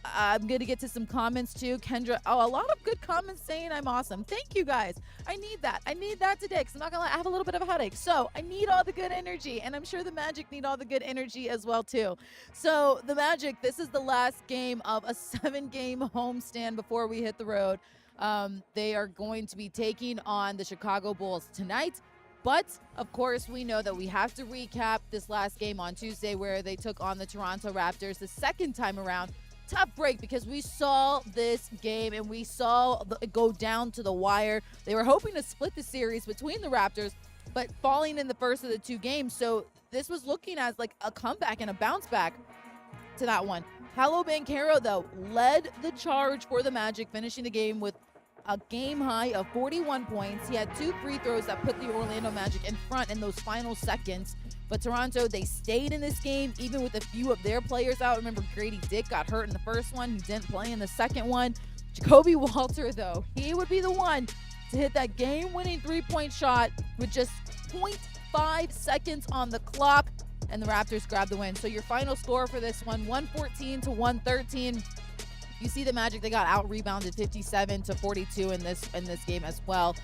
I'm going to get to some comments too. Kendra, a lot of good comments saying I'm awesome. Thank you guys. I need that. I need that today because I'm not going to lie, I have a little bit of a headache. So I need all the good energy, and I'm sure the Magic need all the good energy as well too. So the Magic, this is the last game of a 7-game homestand before we hit the road. They are going to be taking on the Chicago Bulls tonight. But, of course, we know that we have to recap this last game on Tuesday where they took on the Toronto Raptors the second time around. Tough break because we saw this game and we saw it go down to the wire. They were hoping to split the series between the Raptors, but falling in the first of the 2 games. So this was looking as like a comeback and a bounce back to that one. Paolo Banchero, though, led the charge for the Magic, finishing the game with a game high of 41 points. He had 2 free throws that put the Orlando Magic in front in those final seconds. But Toronto, they stayed in this game, even with a few of their players out. Remember, Grady Dick got hurt in the first one. He didn't play in the second one. Jacoby Walter, though, he would be the one to hit that game-winning 3-point shot with just 0.5 seconds on the clock, and the Raptors grabbed the win. So your final score for this one, 114-113. You see the Magic, they got out-rebounded 57-42 in this game as well.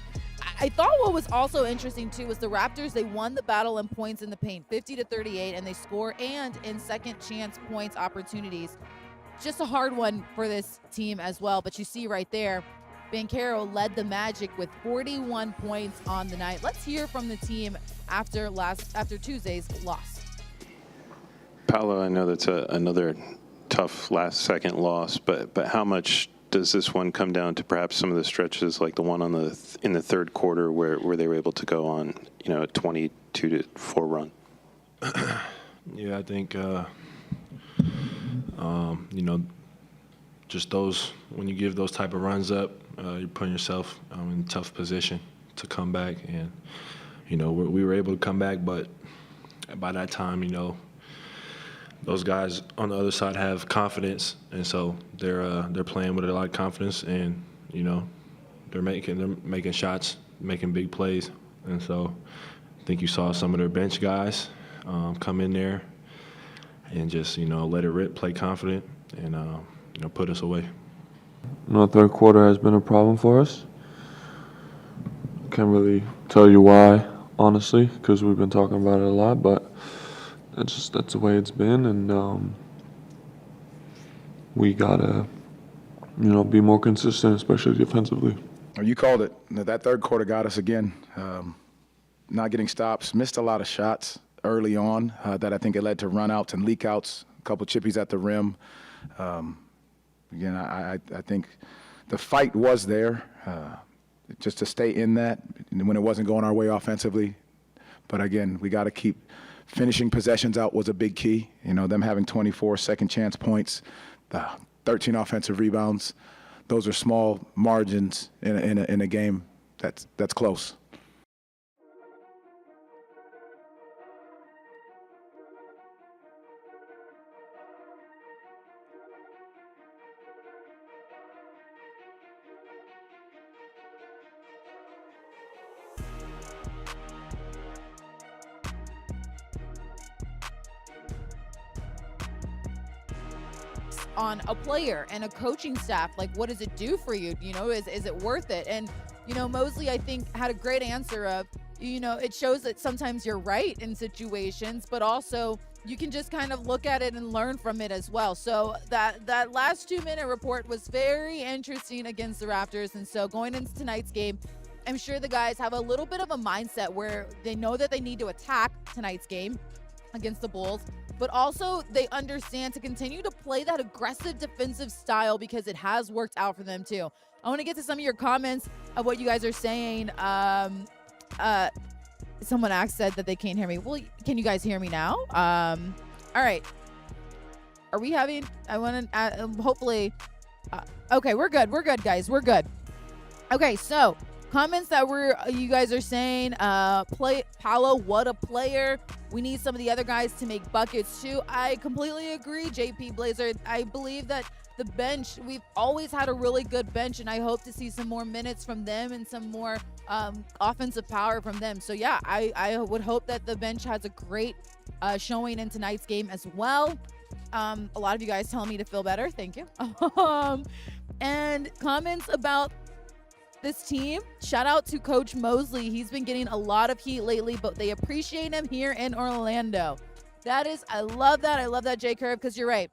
I thought what was also interesting, too, was the Raptors, they won the battle in points in the paint, 50-38, and they score and in second chance points opportunities. Just a hard one for this team as well. But you see right there, Banchero led the Magic with 41 points on the night. Let's hear from the team after Tuesday's loss. Paolo, I know that's another tough last-second loss, but how much does this one come down to perhaps some of the stretches like the one on in the third quarter where they were able to go on, a 22-4 run? Yeah, I think, just those, when you give those type of runs up, you're putting yourself in a tough position to come back. And, we were able to come back, but by that time, those guys on the other side have confidence, and so they're playing with a lot of confidence, and they're making shots, making big plays, and so I think you saw some of their bench guys come in there and just let it rip, play confident, and put us away. Third quarter has been a problem for us. Can't really tell you why, honestly, because we've been talking about it a lot, but that's the way it's been, and we gotta be more consistent, especially defensively. You called it. That third quarter got us again. Not getting stops, missed a lot of shots early on that I think it led to run-outs and leak-outs, a couple chippies at the rim. Again, I think the fight was there just to stay in that when it wasn't going our way offensively. But again, we got to keep finishing possessions out was a big key. Them having 24 second-chance points, 13 offensive rebounds. Those are small margins in a game that's close. On a player and a coaching staff, like what does it do for you? Is it worth it? And Mosley, I think, had a great answer of, it shows that sometimes you're right in situations, but also you can just kind of look at it and learn from it as well. So that last 2-minute report was very interesting against the Raptors. And so going into tonight's game, I'm sure the guys have a little bit of a mindset where they know that they need to attack tonight's game against the Bulls, but also they understand to continue to play that aggressive defensive style because it has worked out for them too. I want to get to some of your comments of what you guys are saying. Someone said that they can't hear me. Well, can you guys hear me now? All right. Are we having, I want to, hopefully, okay, we're good. We're good, guys. We're good. Okay, so comments that you guys are saying, Paolo, what a player. We need some of the other guys to make buckets too. I completely agree, JP Blazer. I believe that the bench, we've always had a really good bench, and I hope to see some more minutes from them and some more offensive power from them. So yeah, I would hope that the bench has a great showing in tonight's game as well. A lot of you guys telling me to feel better. Thank you. And comments about this team, shout out to Coach Mosley. He's been getting a lot of heat lately, but they appreciate him here in Orlando. I love that. I love that, J Curve, because you're right.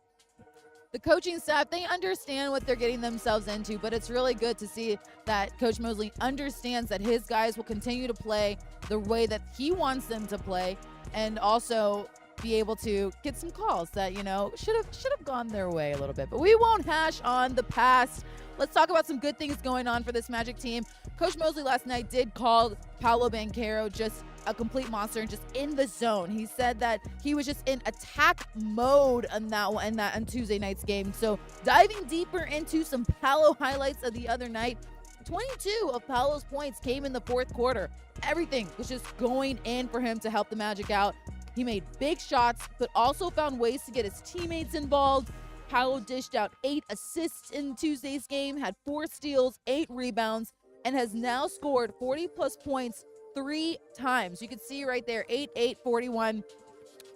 The coaching staff, they understand what they're getting themselves into, but it's really good to see that Coach Mosley understands that his guys will continue to play the way that he wants them to play, and also be able to get some calls that, should have gone their way a little bit. But we won't hash on the past. Let's talk about some good things going on for this Magic team. Coach Mosley last night did call Paolo Banchero just a complete monster and just in the zone. He said that he was just in attack mode on Tuesday night's game. So diving deeper into some Paolo highlights of the other night, 22 of Paolo's points came in the fourth quarter. Everything was just going in for him to help the Magic out. He made big shots, but also found ways to get his teammates involved. Paolo dished out 8 assists in Tuesday's game, had 4 steals, 8 rebounds, and has now scored 40-plus points 3 times. You can see right there, 8-8, 41,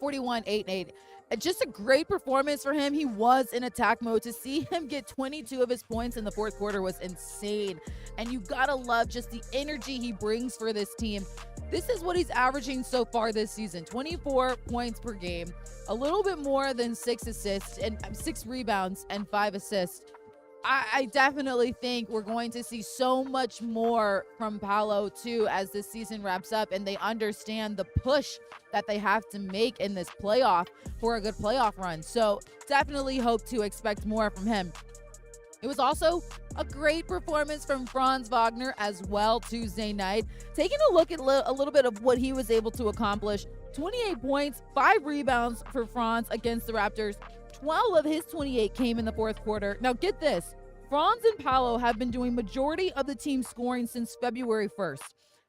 41, 8-8. Just a great performance for him. He was in attack mode. To see him get 22 of his points in the fourth quarter was insane. And you gotta love just the energy he brings for this team. This is what he's averaging so far this season, 24 points per game, a little bit more than 6 assists and 6 rebounds and 5 assists. I definitely think we're going to see so much more from Paolo too as this season wraps up, and they understand the push that they have to make in this playoff for a good playoff run. So definitely hope to expect more from him. It was also a great performance from Franz Wagner as well Tuesday night. Taking a look at a little bit of what he was able to accomplish. 28 points, 5 rebounds for Franz against the Raptors. 12 of his 28 came in the fourth quarter. Now get this, Franz and Paolo have been doing majority of the team's scoring since February 1st.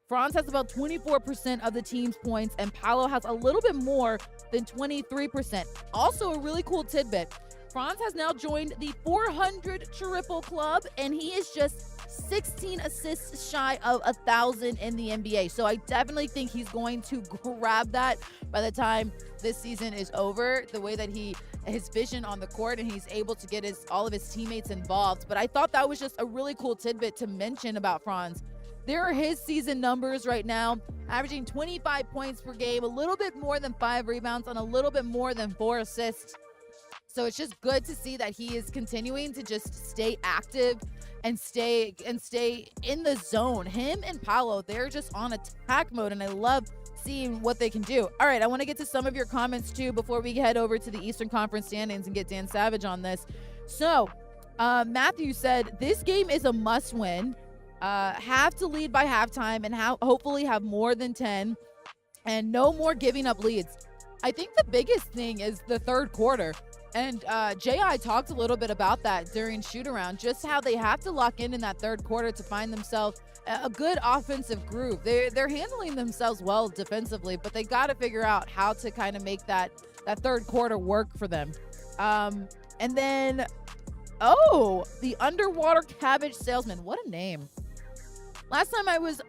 Franz has about 24% of the team's points, and Paolo has a little bit more than 23%. Also a really cool tidbit, Franz has now joined the 400 triple club, and he is just 16 assists shy of 1,000 in the NBA. So I definitely think he's going to grab that by the time this season is over, the way that his vision on the court, and he's able to get all of his teammates involved. But I thought that was just a really cool tidbit to mention about Franz. There are his season numbers right now, averaging 25 points per game, a little bit more than 5 rebounds, and a little bit more than 4 assists. So it's just good to see that he is continuing to just stay active and stay in the zone. Him and Paolo, they're just on attack mode, and I love seeing what they can do. All right, I want to get to some of your comments too before we head over to the Eastern Conference standings and get Dan Savage on this. So Matthew said this game is a must win. Have to lead by halftime and hopefully have more than 10, and no more giving up leads. I think the biggest thing is the third quarter. And J.I. talked a little bit about that during shoot-around, just how they have to lock in that third quarter to find themselves a good offensive groove. They're handling themselves well defensively, but they got to figure out how to kind of make that third quarter work for them. And then, the underwater cabbage salesman. What a name. Last time I was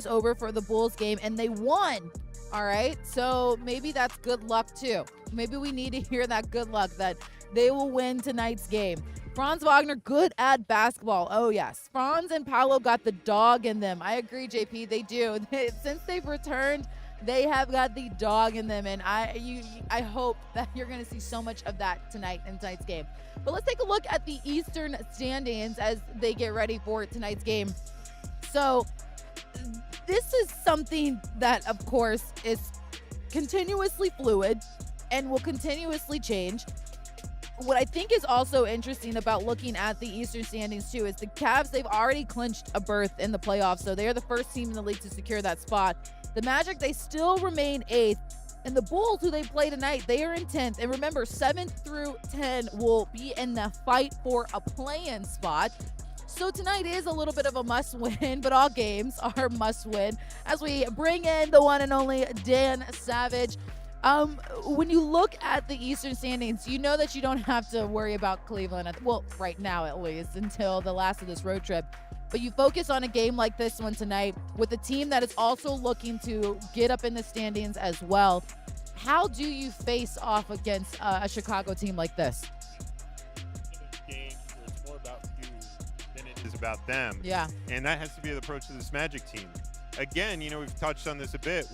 over for the Bulls game, and they won. All right, so maybe that's good luck too. Maybe we need to hear that good luck that they will win tonight's game. Franz Wagner, good at basketball. Oh, yes. Franz and Paolo got the dog in them. I agree, JP, they do. Since they've returned, they have got the dog in them, and I hope that you're going to see so much of that tonight in tonight's game. But let's take a look at the Eastern standings as they get ready for tonight's game. So this is something that, of course, is continuously fluid and will continuously change. What I think is also interesting about looking at the Eastern standings too is the Cavs, they've already clinched a berth in the playoffs, so they're the first team in the league to secure that spot. The Magic, they still remain 8th. And the Bulls, who they play tonight, they are in 10th. And remember, 7th through 10 will be in the fight for a play-in spot. So tonight is a little bit of a must-win, but all games are must-win. As we bring in the one and only Dan Savage. When you look at the Eastern standings, you know that you don't have to worry about Cleveland, right now at least, until the last of this road trip. But you focus on a game like this one tonight with a team that is also looking to get up in the standings as well. How do you face off against a Chicago team like this? It's more about you than it is about them. Yeah. And that has to be the approach to this Magic team. Again, we've touched on this a bit.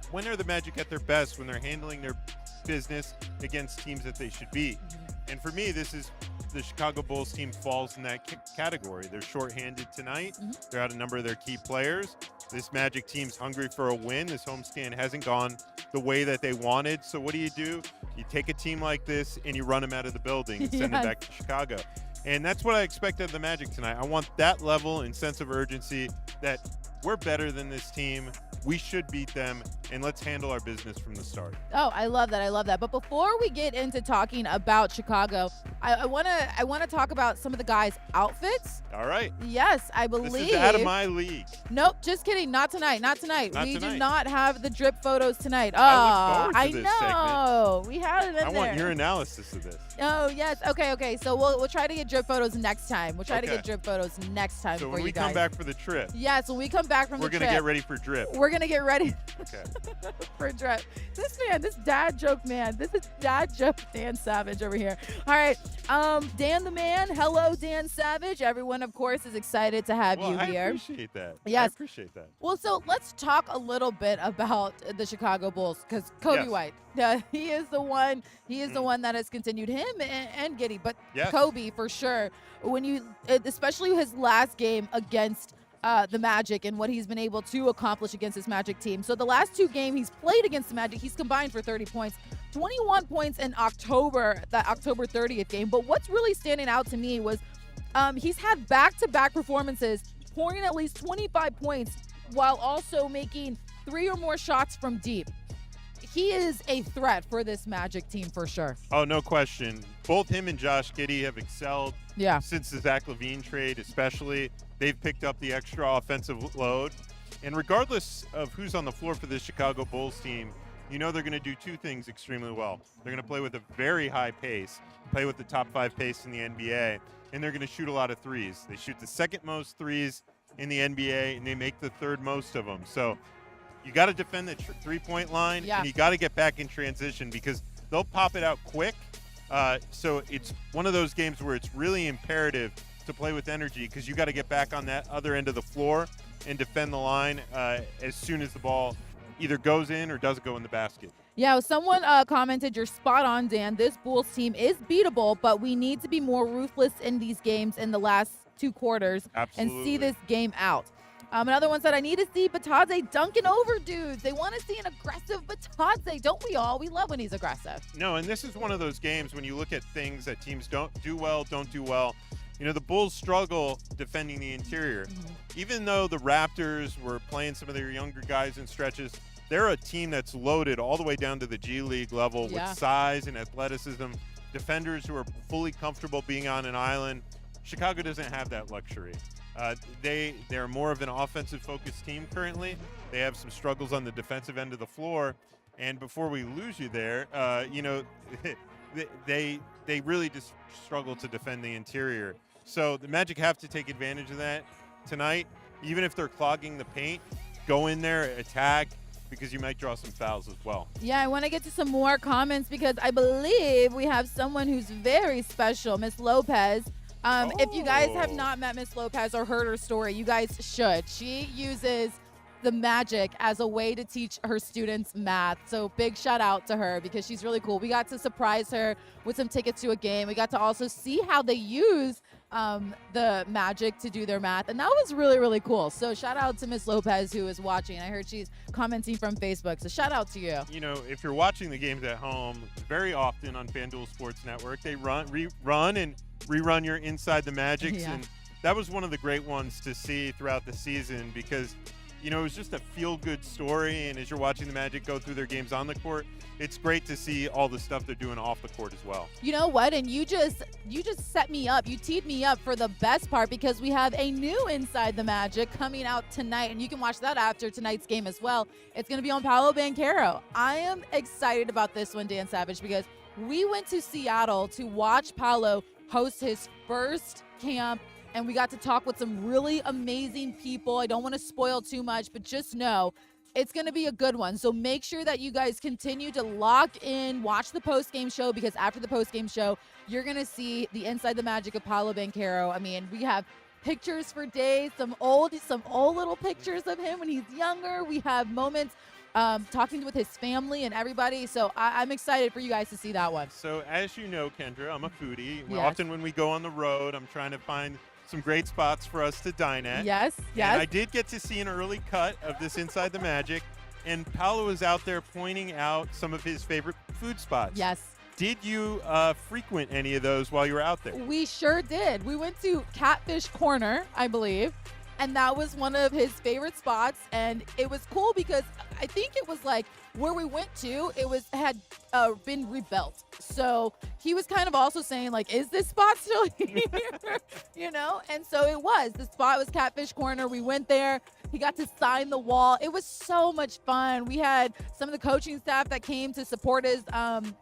When are the Magic at their best? When they're handling their business against teams that they should beat. And for me, this is the Chicago Bulls team falls in that category. They're shorthanded tonight. They're out a number of their key players. This Magic team's hungry for a win. This homestand hasn't gone the way that they wanted. So what do? You take a team like this and you run them out of the building and send them back to Chicago. And that's what I expect of the Magic tonight. I want that level and sense of urgency that we're better than this team. We should beat them, and let's handle our business from the start. Oh, I love that. I love that. But before we get into talking about Chicago, I want to talk about some of the guys' outfits. All right. Yes, I believe. This is out of my league. Nope, just kidding. Not tonight. Not tonight. We do not have the drip photos tonight. Oh, I look forward to this know. We had it in there. I want your analysis of this. Oh, yes. Okay. So we'll try to get drip photos next time. We'll try to get drip photos next time so for when you we guys. come back for the trip. Yes, when we come back from the trip. We're going to get ready for drip. We're going to get ready. Okay. For drip. This dad joke man. This is dad joke Dan Savage over here. All right. Dan the man. Hello, Dan Savage. Everyone, of course, is excited to have you here. I appreciate that. Yes. I appreciate that. Well, so let's talk a little bit about the Chicago Bulls because Kobe Yes. White, he is the one. He is the one that has continued him and Giddey, but Yes. Kobe for sure. When you, especially his last game against the Magic and what he's been able to accomplish against this Magic team. So the last 2 games he's played against the Magic, he's combined for 30 points, 21 points in October, that October 30th game. But what's really standing out to me was he's had back-to-back performances, pouring at least 25 points while also making 3 or more shots from deep. He is a threat for this Magic team for sure. Oh, no question. Both him and Josh Giddey have excelled since the Zach LaVine trade, especially. They've picked up the extra offensive load. And regardless of who's on the floor for this Chicago Bulls team, you know they're going to do 2 things extremely well. They're going to play with a very high pace, play with the top 5 pace in the NBA, and they're going to shoot a lot of threes. They shoot the second most threes in the NBA, and they make the 3rd most of them. So you got to defend the 3-point line, and you got to get back in transition because they'll pop it out quick. So it's one of those games where it's really imperative to play with energy because you got to get back on that other end of the floor and defend the line as soon as the ball either goes in or doesn't go in the basket. Yeah, someone commented, you're spot on, Dan. This Bulls team is beatable, but we need to be more ruthless in these games in the last 2 quarters and see this game out. Another one said, I need to see Batadze dunking over dudes. They want to see an aggressive Batadze, don't we all? We love when he's aggressive. No, and this is one of those games when you look at things that teams don't do well. You know, the Bulls struggle defending the interior. Even though the Raptors were playing some of their younger guys in stretches, they're a team that's loaded all the way down to the G League level with size and athleticism, defenders who are fully comfortable being on an island. Chicago doesn't have that luxury. They're more of an offensive-focused team currently. They have some struggles on the defensive end of the floor. And before we lose you there, you know, they really just struggle to defend the interior. So the Magic have to take advantage of that tonight. Even if they're clogging the paint, go in there, attack, because you might draw some fouls as well. Yeah, I want to get to some more comments because I believe we have someone who's very special, Miss Lopez. If you guys have not met Miss Lopez or heard her story, you guys should. She uses the Magic as a way to teach her students math. So big shout out to her because she's really cool. We got to surprise her with some tickets to a game. We got to also see how they use the Magic to do their math. And that was really, really cool. So shout out to Miss Lopez who is watching. I heard she's commenting from Facebook. So shout out to you. You know, if you're watching the games at home, very often on FanDuel Sports Network, they rerun and rerun your Inside the Magics. Yeah. And that was one of the great ones to see throughout the season because, you know, it was just a feel-good story. And as you're watching the Magic go through their games on the court, it's great to see all the stuff they're doing off the court as well. You know what? And you just set me up. You teed me up for the best part because we have a new Inside the Magic coming out tonight, and you can watch that after tonight's game as well. It's going to be on Paolo Banchero. I am excited about this one, Dan Savage, because we went to Seattle to watch Paolo host his first camp, and we got to talk with some really amazing people. I don't want to spoil too much, but just know it's going to be a good one. So make sure that you guys continue to lock in, watch the post-game show, because after the post-game show, you're going to see the Inside the Magic of Paolo Banchero. I mean, we have pictures for days, some old little pictures of him when he's younger. We have moments talking with his family and everybody. So I'm excited for you guys to see that one. So as you know, Kendra, I'm a foodie. Yes. Often when we go on the road, I'm trying to find some great spots for us to dine at. Yes. And I did get to see an early cut of this Inside the Magic, and Paolo was out there pointing out some of his favorite food spots. Yes. Did you frequent any of those while you were out there? We sure did. We went to Catfish Corner, I believe, and that was one of his favorite spots. And it was cool because I think it was like where we went to, had been rebuilt. So he was kind of also saying, like, is this spot still here? You know? And so it was. The spot was Catfish Corner. We went there. He got to sign the wall. It was so much fun. We had some of the coaching staff that came to support his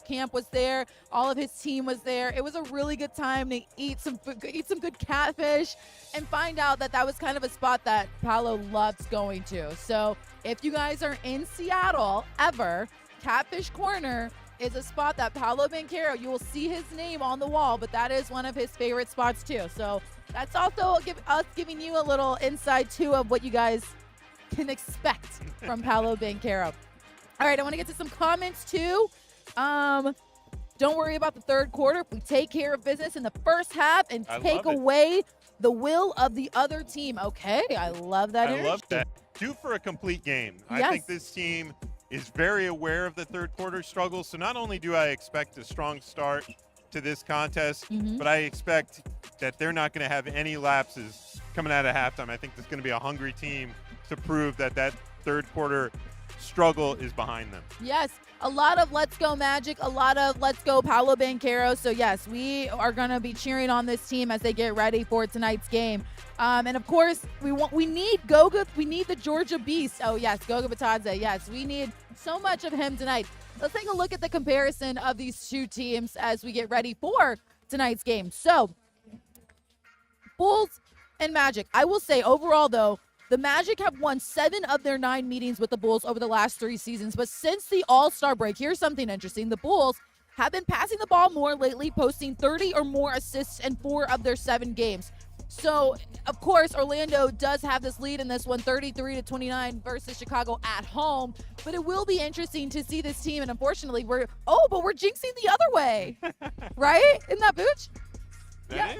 camp was there. All of his team was there. It was a really good time to eat some good catfish and find out that that was kind of a spot that Paolo loves going to. So if you guys are in Seattle ever, Catfish Corner is a spot that Paolo Banchero, you will see his name on the wall, but that is one of his favorite spots too. So that's also us giving you a little insight too of what you guys can expect from Paolo Banchero. All right, I want to get to some comments too. Don't worry about the third quarter. If we take care of business in the first half and take away the will of the other team. Okay, I love that. I love that. Due for a complete game. Yes. I think this team is very aware of the third quarter struggles. So not only do I expect a strong start to this contest, but I expect that they're not going to have any lapses coming out of halftime. I think there's going to be a hungry team to prove that that third quarter struggle is behind them. Yes, a lot of let's go Magic, a lot of let's go Paolo Banchero. So yes, we are going to be cheering on this team as they get ready for tonight's game. And of course, we need Goga, we need the Georgia Beast. Oh yes, Goga Batadze. Yes, we need so much of him tonight. Let's take a look at the comparison of these two teams as we get ready for tonight's game. So, Bulls and Magic. I will say overall though, the Magic have won 7 of their 9 meetings with the Bulls over the last 3 seasons. But since the All-Star break, here's something interesting. The Bulls have been passing the ball more lately, posting 30 or more assists in 4 of their 7 games. So, of course, Orlando does have this lead in this one, 33-29 versus Chicago at home. But it will be interesting to see this team. And unfortunately, we're jinxing the other way. Right? Isn't that Booch? Yes.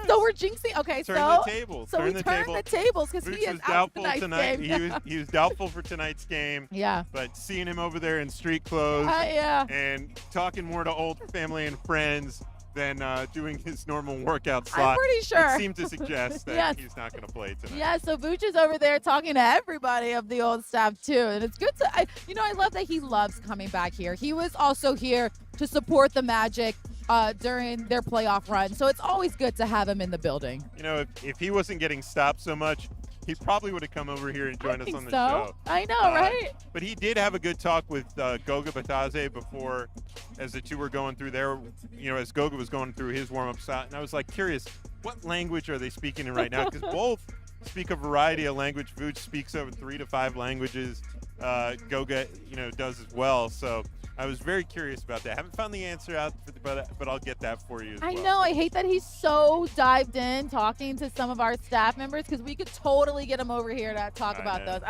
So we're jinxing. Okay, turn the tables. So we turn the tables because he is out for tonight's tonight. game. He was doubtful for tonight's game. Yeah. But seeing him over there in street clothes and talking more to old family and friends than doing his normal workout slot, I'm pretty sure. it seemed to suggest that he's not going to play tonight. Yeah, so Vooch is over there talking to everybody of the old staff too, and it's good to. I love that he loves coming back here. He was also here to support the Magic during their playoff run, so it's always good to have him in the building. You know, if he wasn't getting stopped so much, he probably would have come over here and joined us on the show. I know, right? But he did have a good talk with Goga Batadze before, as the two were going through their, as Goga was going through his warm-up shot. And I was like curious, what language are they speaking in right now? Because both speak a variety of language. Vooch speaks over 3 to 5 languages. Goga, does as well. So I was very curious about that. Haven't found the answer out, but I'll get that for you as well. I know. I hate that he's so dived in talking to some of our staff members because we could totally get him over here to talk about those.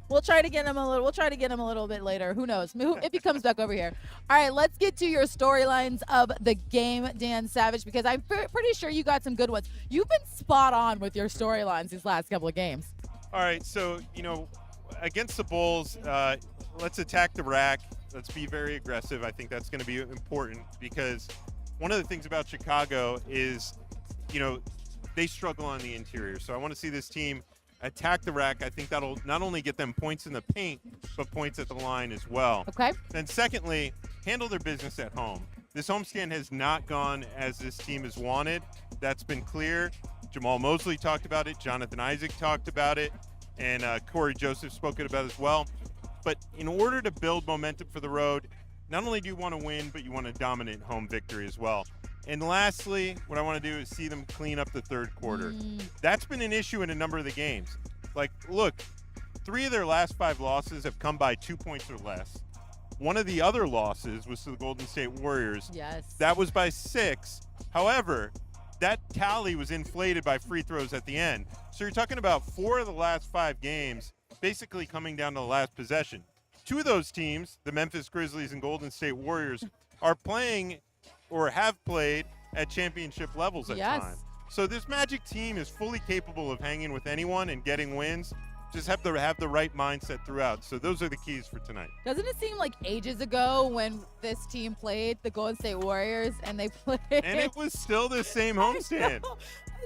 We'll try to get him a little bit later. Who knows? If he comes back over here. All right, let's get to your storylines of the game, Dan Savage, because I'm pretty sure you got some good ones. You've been spot on with your storylines these last couple of games. All right, so against the Bulls, let's attack the rack. Let's be very aggressive. I think that's going to be important because one of the things about Chicago is, they struggle on the interior. So I want to see this team attack the rack. I think that'll not only get them points in the paint, but points at the line as well. Okay. Then secondly, handle their business at home. This homestand has not gone as this team has wanted. That's been clear. Jamal Mosley talked about it. Jonathan Isaac talked about it. And Corey Joseph spoke about it as well. But in order to build momentum for the road, not only do you want to win, but you want a dominant home victory as well. And lastly, what I want to do is see them clean up the third quarter. That's been an issue in a number of the games. Like, look, 3 of their last 5 losses have come by 2 points or less. One of the other losses was to the Golden State Warriors. Yes. That was by 6. However, that tally was inflated by free throws at the end. So you're talking about 4 of the last 5 games basically coming down to the last possession. 2 of those teams, the Memphis Grizzlies and Golden State Warriors, are playing or have played at championship levels at times. So this Magic team is fully capable of hanging with anyone and getting wins. Just have to have the right mindset throughout. So those are the keys for tonight. Doesn't it seem like ages ago when this team played the Golden State Warriors and they played? And it was still the same homestand.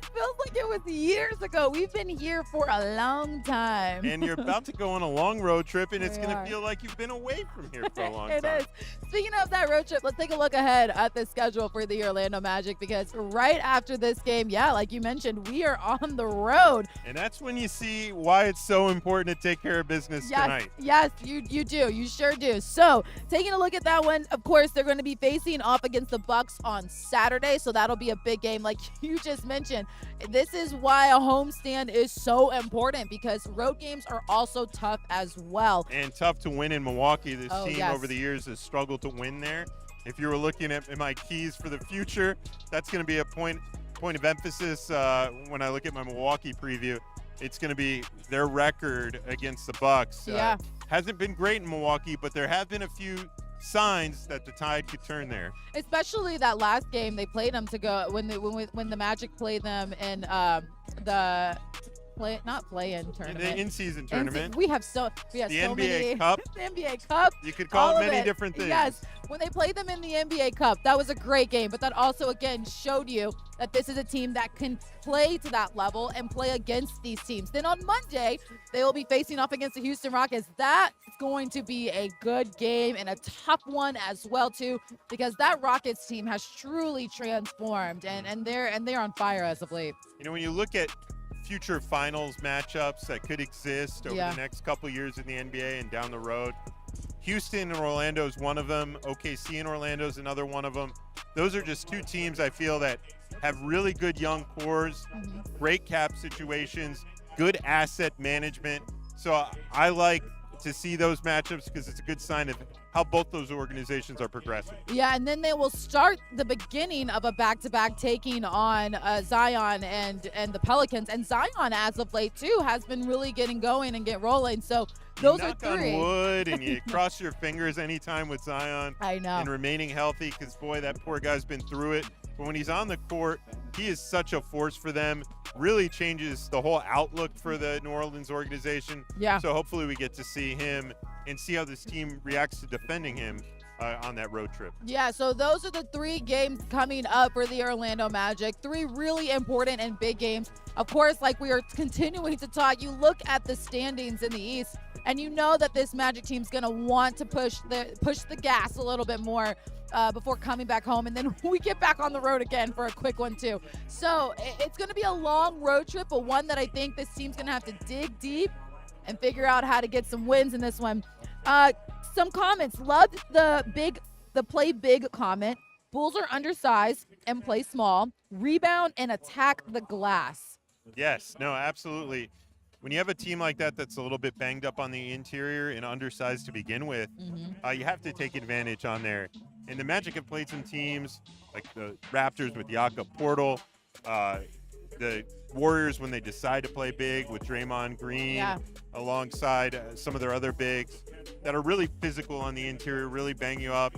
It feels like it was years ago. We've been here for a long time. And you're about to go on a long road trip, and it's We going are. to feel like you've been away from here for a long It time. is. Speaking of that road trip, let's take a look ahead at the schedule for the Orlando Magic, because right after this game, yeah, like you mentioned, we are on the road. And that's when you see why it's so important to take care of business tonight. Yes, you do. You sure do. So, taking a look at that one, of course, they're going to be facing off against the Bucks on Saturday, so that'll be a big game. Like you just mentioned, this is why a homestand is so important, because road games are also tough as well. And tough to win in Milwaukee. This Oh, team yes. over the years has struggled to win there. If you were looking at my keys for the future, that's going to be a point of emphasis when I look at my Milwaukee preview. It's going to be their record against the Bucks. Yeah. Hasn't been great in Milwaukee, but there have been a few signs that the tide could turn there. Especially that last game they played them to go when the Magic played them in the play-in tournament. The in-season tournament. We have so The so NBA many Cup. the NBA Cup. You could call all it of many different things. Yes, when they played them in the NBA Cup, that was a great game. But that also again showed you that this is a team that can play to that level and play against these teams. Then on Monday, they will be facing off against the Houston Rockets. That's going to be a good game and a tough one as well too, because that Rockets team has truly transformed and they're on fire as of late. You know, when you look at future finals matchups that could exist over Yeah. the next couple years in the NBA and down the road, Houston and Orlando is one of them. OKC and Orlando is another one of them. Those are just two teams I feel that have really good young cores, great cap situations, good asset management. So I like to see those matchups because it's a good sign of how both those organizations are progressing. Yeah, and then they will start the beginning of a back-to-back taking on Zion and the Pelicans. And Zion, as of late, too, has been really getting going and get rolling. So those Knock are three. on wood, and you cross your fingers anytime with Zion. I know. And remaining healthy, because boy, that poor guy's been through it. But when he's on the court, he is such a force for them. Really changes the whole outlook for the New Orleans organization. Yeah. So hopefully we get to see him and see how this team reacts to defending him on that road trip. Yeah, so those are the three games coming up for the Orlando Magic. Three really important and big games. Of course, like we are continuing to talk, you look at the standings in the East, and you know that this Magic team's going to want to push the gas a little bit more before coming back home, and then we get back on the road again for a quick one too. So it's going to be a long road trip, but one that I think this team's going to have to dig deep and figure out how to get some wins in this one. Some comments. Loved the play big comment. Bulls are undersized and play small. Rebound and attack the glass. Yes, no, absolutely. When you have a team like that that's a little bit banged up on the interior and undersized to begin with, you have to take advantage on there. And the Magic have played some teams like the Raptors with Jakob Portal, the Warriors when they decide to play big with Draymond Green alongside some of their other bigs that are really physical on the interior, really bang you up.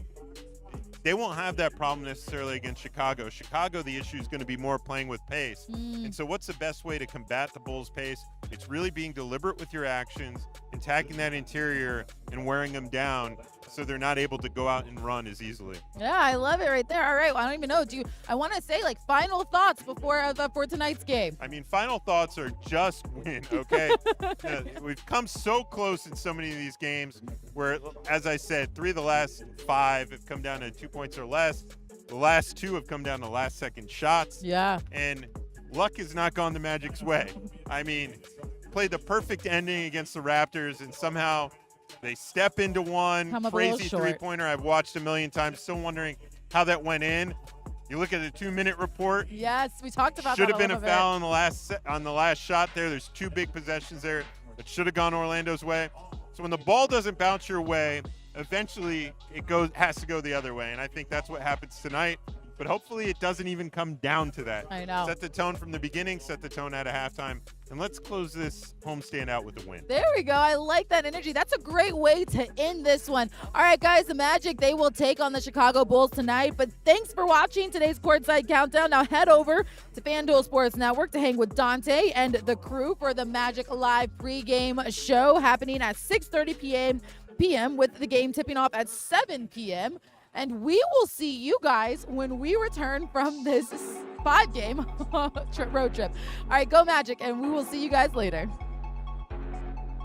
They won't have that problem necessarily against Chicago. Chicago, the issue is going to be more playing with pace. And so what's the best way to combat the Bulls' pace? It's really being deliberate with your actions, attacking that interior and wearing them down so they're not able to go out and run as easily. Yeah, I love it right there. All right, well, I don't even know. I want to say like final thoughts before for tonight's game. I mean, final thoughts are just win, okay? We've come so close in so many of these games where, as I said, 3 of the last 5 have come down to 2 points or less. The last 2 have come down to last-second shots. Yeah. And luck has not gone the Magic's way. I mean, played the perfect ending against the Raptors, and somehow they step into one Come up a little crazy short. three-pointer I've watched a million times, still wondering how that went in. You look at the 2-minute report. Yes, we talked about Should that have been a little foul on the last shot there. There's 2 big possessions there that should have gone Orlando's way. So when the ball doesn't bounce your way, eventually it has to go the other way, and I think that's what happens tonight. But hopefully it doesn't even come down to that. I know. Set the tone from the beginning, set the tone at a halftime, and let's close this homestand out with a win. There we go. I like that energy. That's a great way to end this one. All right, guys, the Magic, they will take on the Chicago Bulls tonight. But thanks for watching today's Courtside Countdown. Now head over to FanDuel Sports Network to hang with Dante and the crew for the Magic Live pregame show happening at 6:30 p.m. with the game tipping off at 7 p.m. And we will see you guys when we return from this 5-game road trip. All right, go Magic, and we will see you guys later.